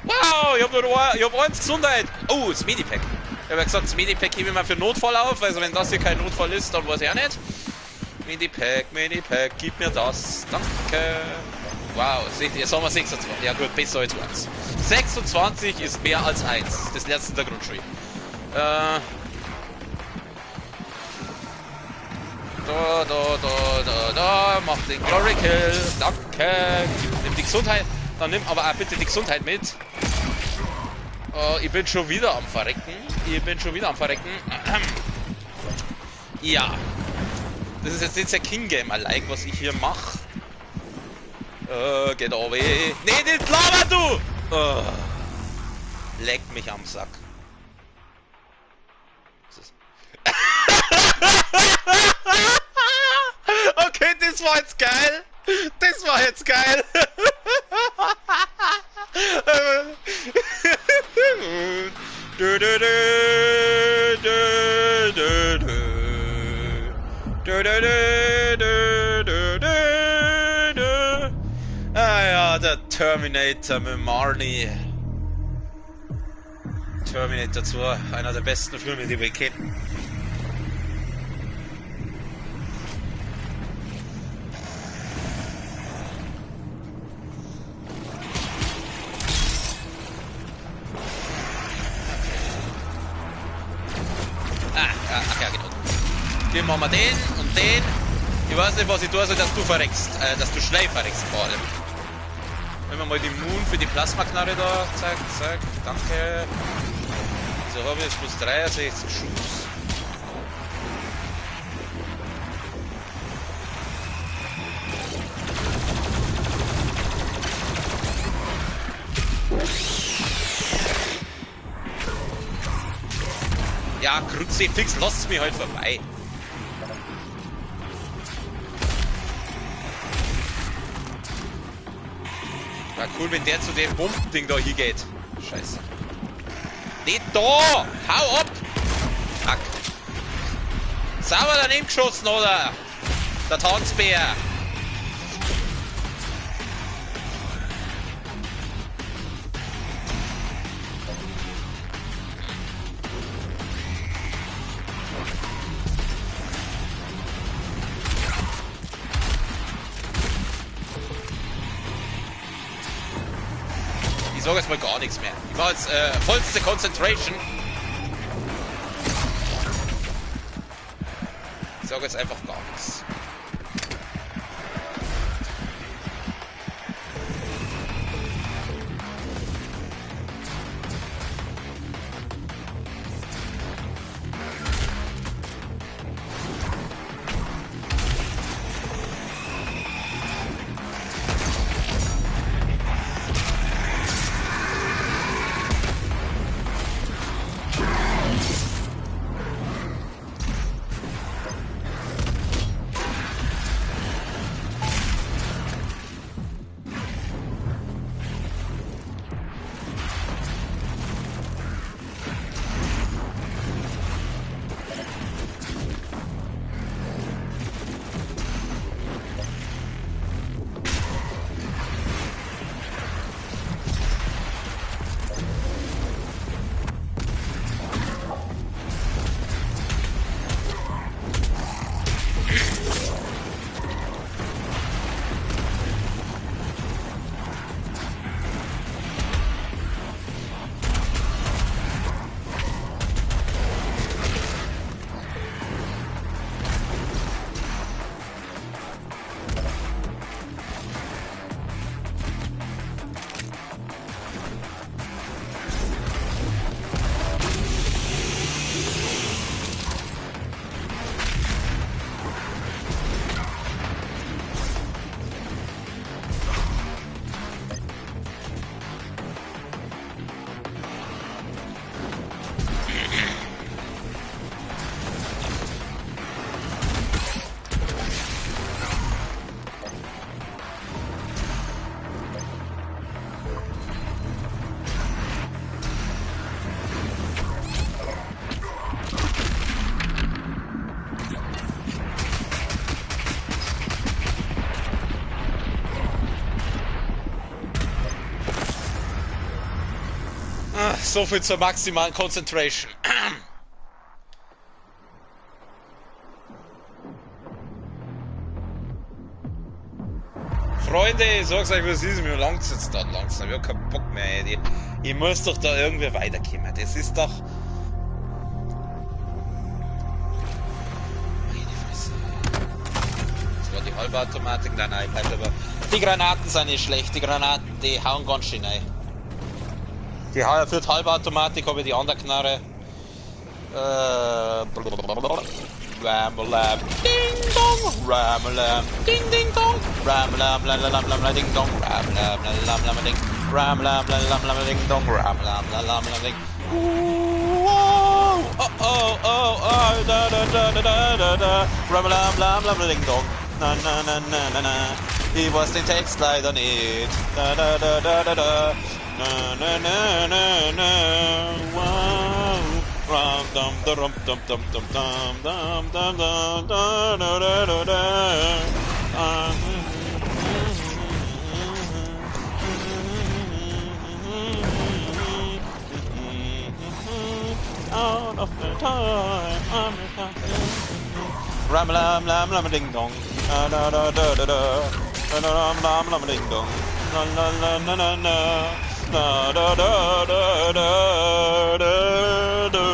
Wow, ich hab 1 Gesundheit. Oh, das Medipack. Ich habe ja gesagt, das Medipack hebe ich mal für Notfall auf. Also wenn das hier kein Notfall ist, dann weiß ich auch nicht. Medipack, gib mir das. Danke. Wow, jetzt haben wir 26. Ja gut, besser als 1. 26 ist mehr als 1. Das lernst du in der Grundschule. Da, mach den Glory Kill. Danke. Nimm die Gesundheit. Dann nimm aber auch bitte die Gesundheit mit. Ich bin schon wieder am Verrecken. Ja. Das ist jetzt nicht sehr King-Game-alike, was ich hier mache. Geht over. Nee, nicht laber du! Leck mich am Sack. Okay, das war jetzt geil. Das war jetzt geil. Ah ja, der Terminator mit Marnie. Terminator 2, einer der besten Filme, die wir kennen. Ach ja, genau. Hier machen wir den und den. Ich weiß nicht, was ich tue, soll, dass du verreckst. Dass du schnell verreckst vor allem. Wenn wir mal die Moon für die Plasmaknarre da. Zack, zack, danke. So habe ich jetzt plus 63 Schuss. Ja, Kruzifix, lasst mich halt vorbei. War cool, wenn der zu dem Bombending da hingeht. Scheiße. Nicht da! Hau ab! Fuck. Sauber daneben geschossen, oder? Der Tanzbär. Ich sage jetzt mal gar nichts mehr. Ich war jetzt vollste Concentration. Ich sage jetzt einfach gar nichts. So viel zur maximalen Concentration. Freunde, ich sag's euch, was ist, mir langt's jetzt dann langsam. Ich hab keinen Bock mehr, ey. Ich muss doch da irgendwie weiterkommen. Das ist doch... Meine Fresse. Das war die Halbautomatik, nein, bleibt aber... Die Granaten sind nicht schlecht, die Granaten, die hauen ganz schön rein. Die für die Halbautomatik habe ich die andere Knarre. Ramalam, ding dong, Ramalam, ding ding dong, Ramalam, la la la la la ding dong, Ramalam, la la la la ding, Ramalam, la la la la ding dong, Ramalam, la la la ding. Oh oh oh oh da da da da da da, Ramalam, la la la ding dong, na na na na na na. Ich weiß den Text leider nicht. Da da da da da da. Na na na na na. Wow. Rum dum dum dum dum dum dum dum dum dum da da da da. Out of the time. Ram lam lam lam ding dong. Da da da da da da. Lam lam lam ding dong. La la la na na na. Da da da da da da da.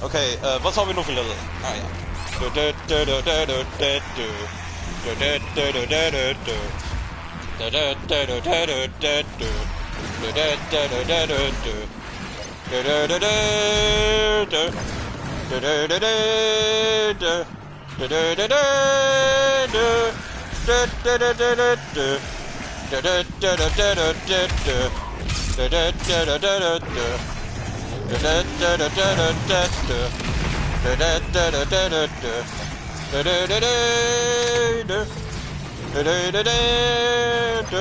Okay, was habe ich noch für Level? Ah ja. Du du du du du du du du. Du du du du du du du. Du du du du du du du du. Du du du du du du du. Du du du du du. Du du du du du. Du du du du du. Du du du du du du. Du du du du du du du. Du du du du du du du. Du du du du du du du. Du du du du du du du. Du du du du du. Du du du du du.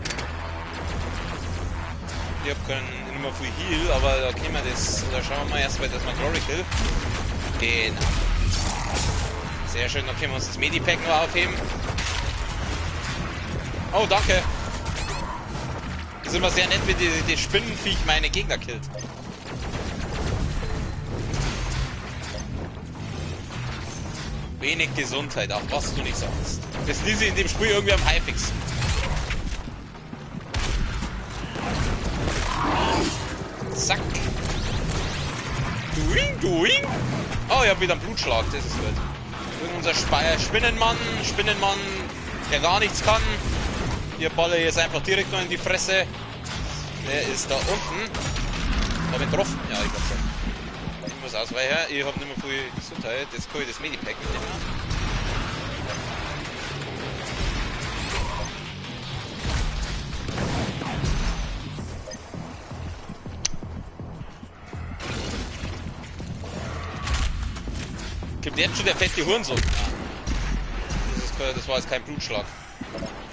Ich hab nicht mehr viel Heal, aber da können wir das. Da schauen wir mal erstmal, dass wir Glory Kill. Genau. Sehr schön, dann können wir uns das Medipack noch aufheben. Oh, danke. Das ist immer sehr nett, wenn die Spinnenviech meine Gegner killt. Wenig Gesundheit, auch was du nicht sagst. Das ließ ich in dem Spiel irgendwie am häufigsten. Zack. Doing. Oh, ich hab wieder einen Blutschlag, das ist gut. Unser Spinnenmann, der gar nichts kann. Hier baller jetzt einfach direkt noch in die Fresse. Der ist da unten. Hab ihn getroffen? Ja, ich glaub schon. Ich muss ausweichen. Ich hab nicht mehr viel Gesundheit. Jetzt kann ich das Medipack mitnehmen. Gibt jetzt schon der fette Hurensohn? Ja. Das war jetzt kein Blutschlag.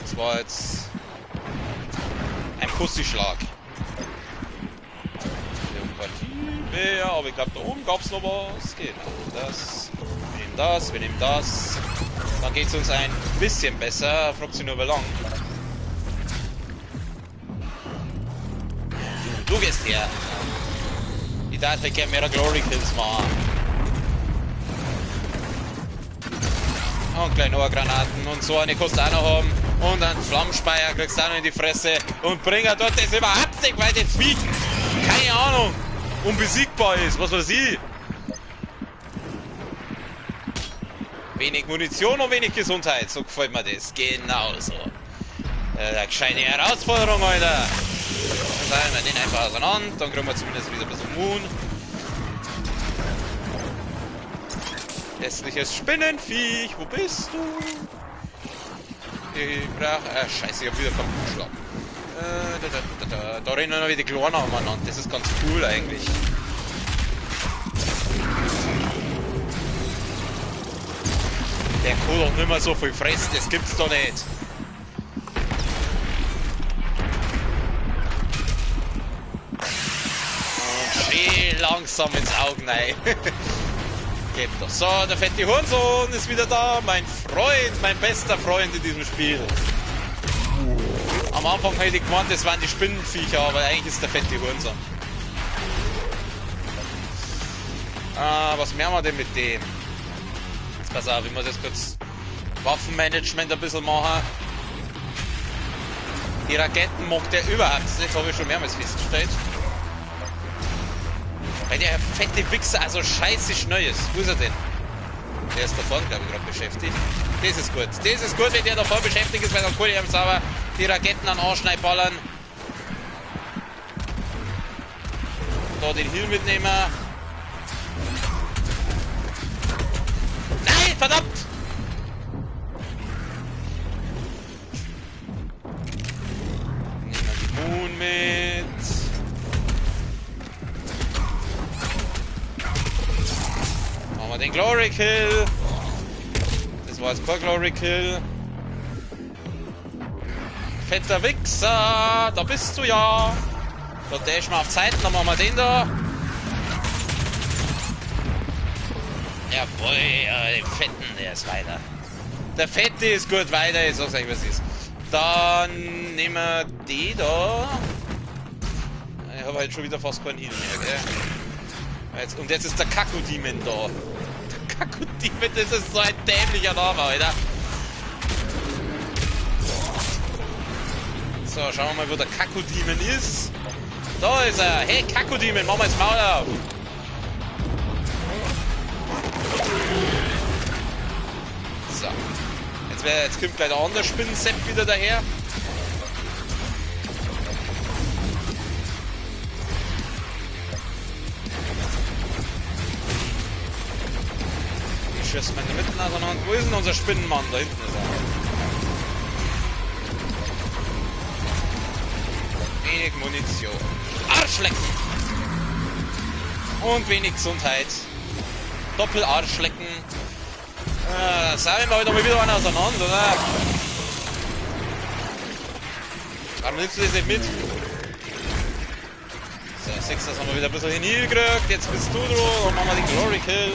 Das war jetzt ein Pussy-Schlag. Ja, aber ich glaube, da oben gab es noch was. Genau, das. Wir nehmen das. Dann geht es uns ein bisschen besser. Fragt sich nur, wie lang. Du gehst her. Ich dachte, ich gerne mehr Glory Kills machen. Und gleich noch Granaten und so eine kannst du auch noch haben. Und einen Flammenspeier kriegst du auch noch in die Fresse. Und Bringer dort das überhaupt nicht, weil das Viech, keine Ahnung, unbesiegbar ist, was weiß ich. Wenig Munition und wenig Gesundheit, so gefällt mir das. Genau so. Eine gescheite Herausforderung, Alter. Dann teilen wir den einfach auseinander, dann kriegen wir zumindest wieder ein bisschen Moon. Hässliches Spinnenviech, wo bist du? Ich brauch. Scheiße, ich hab wieder keinen Blutschlag. Da rennen noch wieder die Kleinen umeinander. Das ist ganz cool eigentlich. Der kann doch nicht mehr so viel fressen, das gibt's doch nicht. Und schön langsam ins Auge rein. Geht doch. So, der fette Hurensohn ist wieder da. Mein Freund, mein bester Freund in diesem Spiel. Am Anfang hätte ich gemeint, das waren die Spinnenviecher, aber eigentlich ist der fette Hurensohn. Was machen wir denn mit dem? Jetzt pass auf, ich muss jetzt kurz Waffenmanagement ein bisschen machen. Die Raketen mag der überhaupt nicht, habe ich schon mehrmals festgestellt. Weil der fette Wichser also scheiße schnell ist. Wo ist er denn? Der ist da vorne, glaube ich, gerade beschäftigt. Das ist gut. Das ist gut, wenn der da vorne beschäftigt ist, weil dann kann ich ihm sauber die Raketen an Arschneid ballern. Da den Heal mitnehmen. Nein, verdammt! Nehmen wir die Moon mit. Machen wir den Glory Kill. Das war jetzt kein Glory Kill. Fetter Wichser, da bist du ja. So, der ist mal auf Zeit, dann machen wir den da. Jawohl, ja, den Fetten, der ist weiter. Der Fette ist gut weiter, ich sag's euch, was ist. Dann nehmen wir die da. Ich habe halt schon wieder fast keinen Heal mehr, gell? Und jetzt ist der Kaku-Demon da. Der Kaku-Demon, das ist so ein dämlicher Name, Alter. So, schauen wir mal, wo der Kaku-Demon ist. Da ist er. Hey, Kaku-Demon, mach mal das Maul auf. So. Jetzt kommt gleich der andere Spinnensepp wieder daher. Die schießen wir in der Mitte auseinander. Wo ist denn unser Spinnenmann? Da hinten ist er. Wenig Munition. Arschlecken! Und wenig Gesundheit. Doppel-Arschlecken. Sagen wir heute mal wieder einen auseinander, oder? Warum nimmst du das nicht mit? So, Sixers haben wir wieder ein bisschen hingekriegt. Jetzt bist du dran und machen wir den Glory Kill.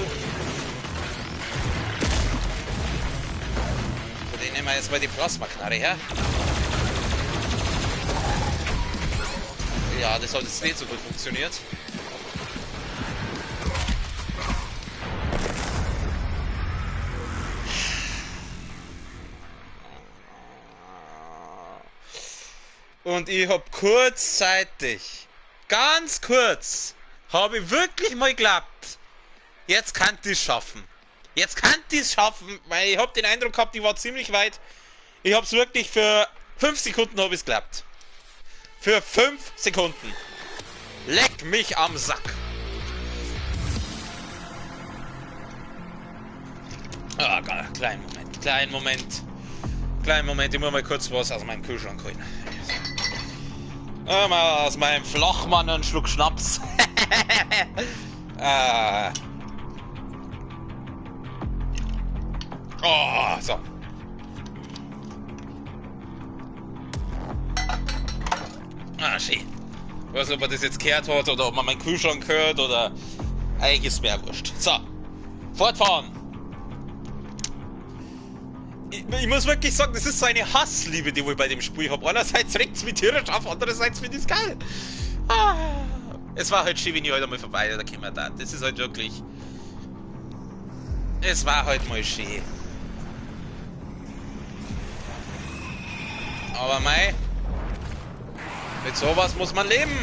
Für den nehmen wir jetzt mal die Plasma-Knarre her. Ja, das hat jetzt nicht so gut funktioniert. Und ich hab kurzzeitig, ganz kurz, habe ich wirklich mal geglaubt, jetzt kann ich es schaffen. Jetzt kann ich es schaffen, weil ich hab den Eindruck gehabt, ich war ziemlich weit. Ich hab's wirklich für 5 Sekunden habe ich es geglaubt. Für 5 Sekunden. Leck mich am Sack. Ah, kleinen Moment, ich muss mal kurz was aus meinem Kühlschrank holen. Mal aus meinem Flachmann einen Schluck Schnaps. Oh, so. Ah, schön. Ich weiß nicht, ob man das jetzt gehört hat oder ob man meinen Kühlschrank hört oder... Eigentlich ist mir wurscht. So. Fortfahren. Ich muss wirklich sagen, das ist so eine Hassliebe, die ich bei dem Spiel habe. Einerseits regt es mich tierisch auf, andererseits finde ich es geil. Ah, es war halt schön, wenn ich heute mal vorbei da kommen da. Das ist halt wirklich... Es war halt mal schön. Aber mei... Mit sowas muss man leben.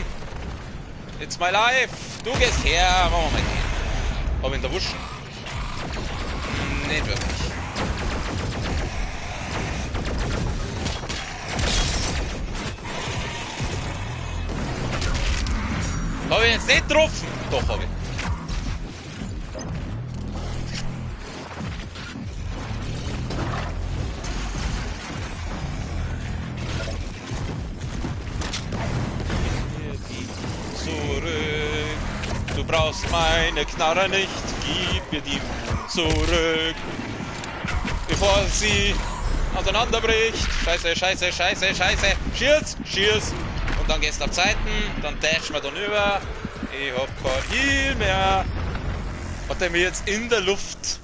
It's my life. Du gehst her. Machen wir mal den. Hab ihn da wuschen? Nicht wirklich. Hab ich jetzt nicht getroffen? Doch, hab ich. Zurück. Du brauchst meine Knarre nicht. Gib mir die zurück. Bevor sie auseinanderbricht. Scheiße, scheiße, scheiße, scheiße. Schieß, schieß. Und dann gehst du auf Seiten, dann dashen wir dann über. Ich hab kein Heal mehr. Hat er mir jetzt in der Luft.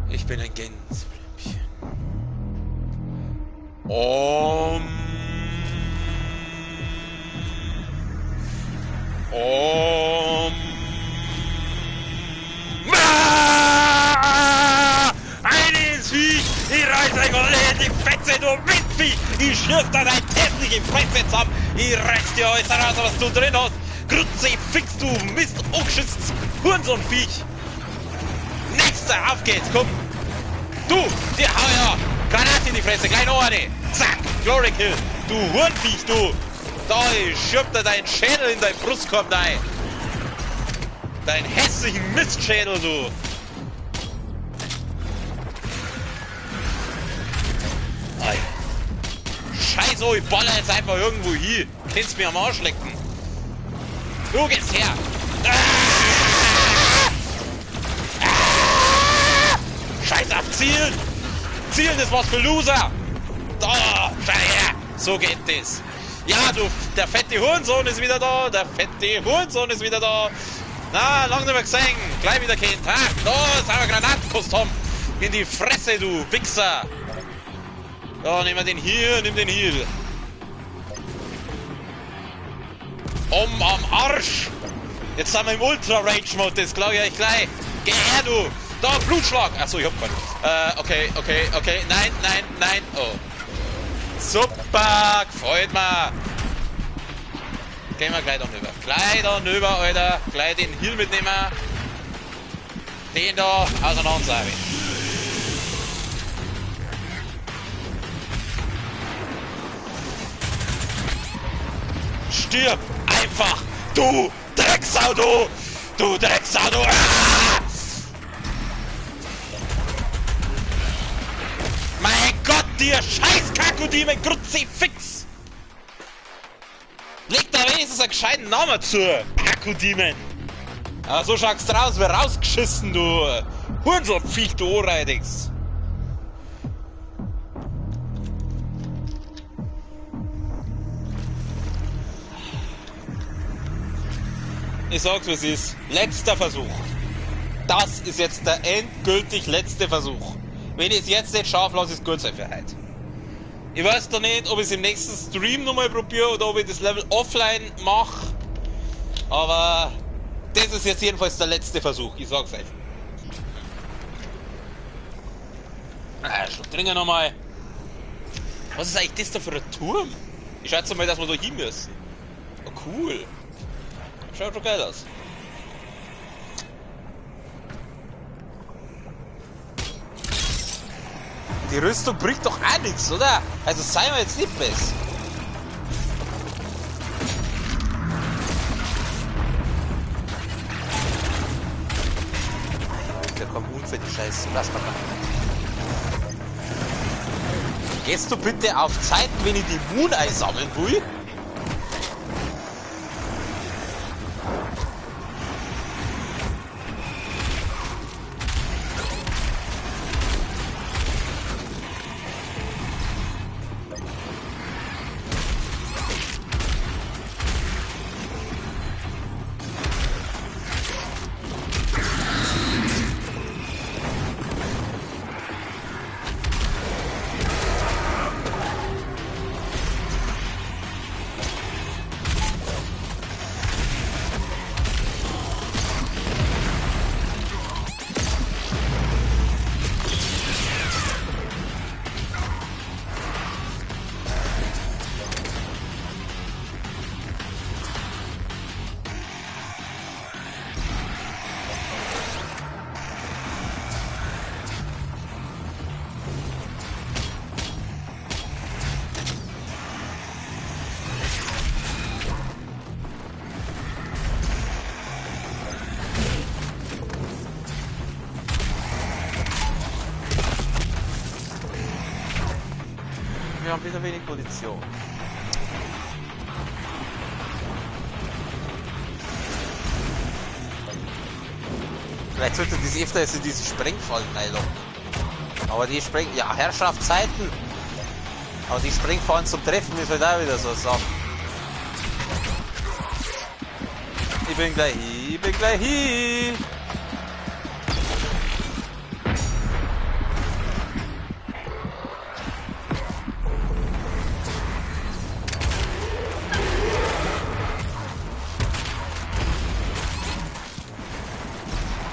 Ich bin ein Gänseblümchen. Eines Viech! Ich reiß euch alle in die Fetze, du Windviech! Ich schürf da dein hässliche Fresse zusammen! Ich reiß dir alles raus, was du drin hast! Grütze, fix du Mist, ungeschütztes Hurensohnviech! Nächster, auf geht's, komm! Du, dir hau ja! Granate in die Fresse, kleine Ohrne! Zack, Glory Kill! Du Hurenviech, du! Da, ich schürf dir deinen Schädel in deinen Brustkorb rein! Deinen hässlichen Mistschädel, du! Ei. Scheiße, ich baller jetzt einfach irgendwo hin. Kannst mir am Arsch lecken. Du gehst her. Scheiß auf Zielen. Zielen ist was für Loser. Da, schau her. So geht das. Ja, du, der fette Hurensohn ist wieder da. Der fette Hurensohn ist wieder da. Na, lang nicht mehr gesehen. Gleich wieder kennt. Ha, da ist aber Granatenkostum. In die Fresse, du Wichser. Ja, nimm den hier, nimm den hier. Am Arsch. Jetzt sind wir im Ultra-Rage-Mode, das glaube ich euch gleich. Geh her, du. Da, Blutschlag. Achso, ich hab keinen. Okay. Nein. Oh. Super, gefällt mir. Gehen wir gleich dann rüber. Alter. Gleich den Heal mitnehmen. Den da auseinander. Stirb einfach, du Drecksau, du Drecksau, du. Ah! Mein Gott, dir scheiß Kakodiemen, Kruzifix! Leg da wenigstens einen gescheiten Namen zu, Kakodiemen! Aber so schaust du raus, wie rausgeschissen, du Hurensohn, Viech, du Ohrreidings! Ich sag's, wie es ist. Letzter Versuch. Das ist jetzt der endgültig letzte Versuch. Wenn ich es jetzt nicht schaffe, lasse ich es gut sein für heute. Ich weiß doch nicht, ob ich es im nächsten Stream nochmal probiere oder ob ich das Level offline mache. Aber das ist jetzt jedenfalls der letzte Versuch. Ich sag's euch. Schluck trinken nochmal. Was ist eigentlich das da für ein Turm? Ich schätze mal, dass wir da hin müssen. Oh, cool. Schaut schon geil aus. Die Rüstung bringt doch auch nichts, oder? Also seien wir jetzt nicht besser. Der kommt für die Scheiße. Lass mal machen. Gehst du bitte auf Zeiten, wenn ich die Moon-Ei sammeln will? Wir haben wieder wenig Munition. Vielleicht sollte das öfter jetzt in diese Sprengfallen reinlocken. Aber die ja, Herrschaftszeiten. Aber die Sprengfallen zum Treffen ist halt auch wieder so eine Sache. Ich bin gleich hier, ich bin gleich hier.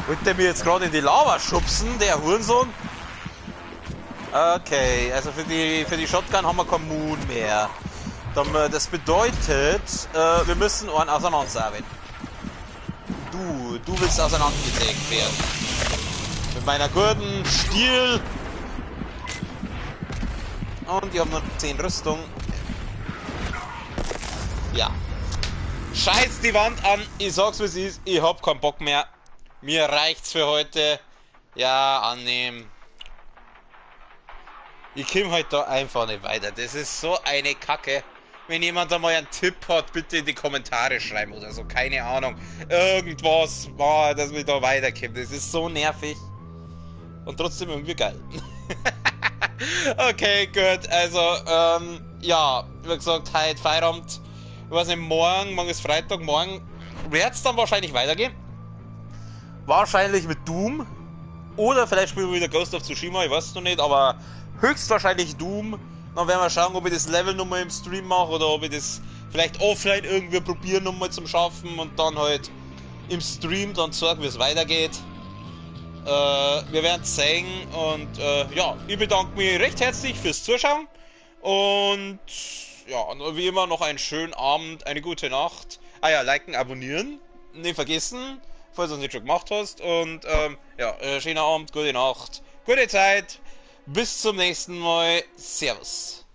Wollte der mir jetzt gerade in die Lava schubsen, der Hurensohn? Okay, also für die Shotgun haben wir keinen Moon mehr. Das bedeutet, wir müssen einen auseinandersagen. Du willst auseinandergesägt werden. Mit meiner guten Stiel. Und ich habe noch 10 Rüstung. Ja. Scheiß die Wand an, ich sag's wie es ist, ich hab keinen Bock mehr. Mir reicht's für heute. Ja, annehmen. Ich komme halt da einfach nicht weiter. Das ist so eine Kacke. Wenn jemand da mal einen Tipp hat, bitte in die Kommentare schreiben oder so. Keine Ahnung. Irgendwas war, dass wir da weiterkommen. Das ist so nervig. Und trotzdem irgendwie geil. Okay, gut. Also, ja, wie gesagt, heute Feierabend. Ich weiß nicht, morgen ist Freitag, morgen wird es dann wahrscheinlich weitergehen. Wahrscheinlich mit Doom. Oder vielleicht spielen wir wieder Ghost of Tsushima, ich weiß es noch nicht, aber höchstwahrscheinlich Doom. Dann werden wir schauen, ob ich das Level nochmal im Stream mache oder ob ich das vielleicht offline irgendwie probieren nochmal zum Schaffen und dann halt im Stream dann sagen, wie es weitergeht. Wir werden es sehen und ja, ich bedanke mich recht herzlich fürs Zuschauen und ja, wie immer noch einen schönen Abend, eine gute Nacht. Ah ja, liken, abonnieren, nicht vergessen, falls du es nicht schon gemacht hast und ja, schöner Abend, gute Nacht, gute Zeit, bis zum nächsten Mal, Servus.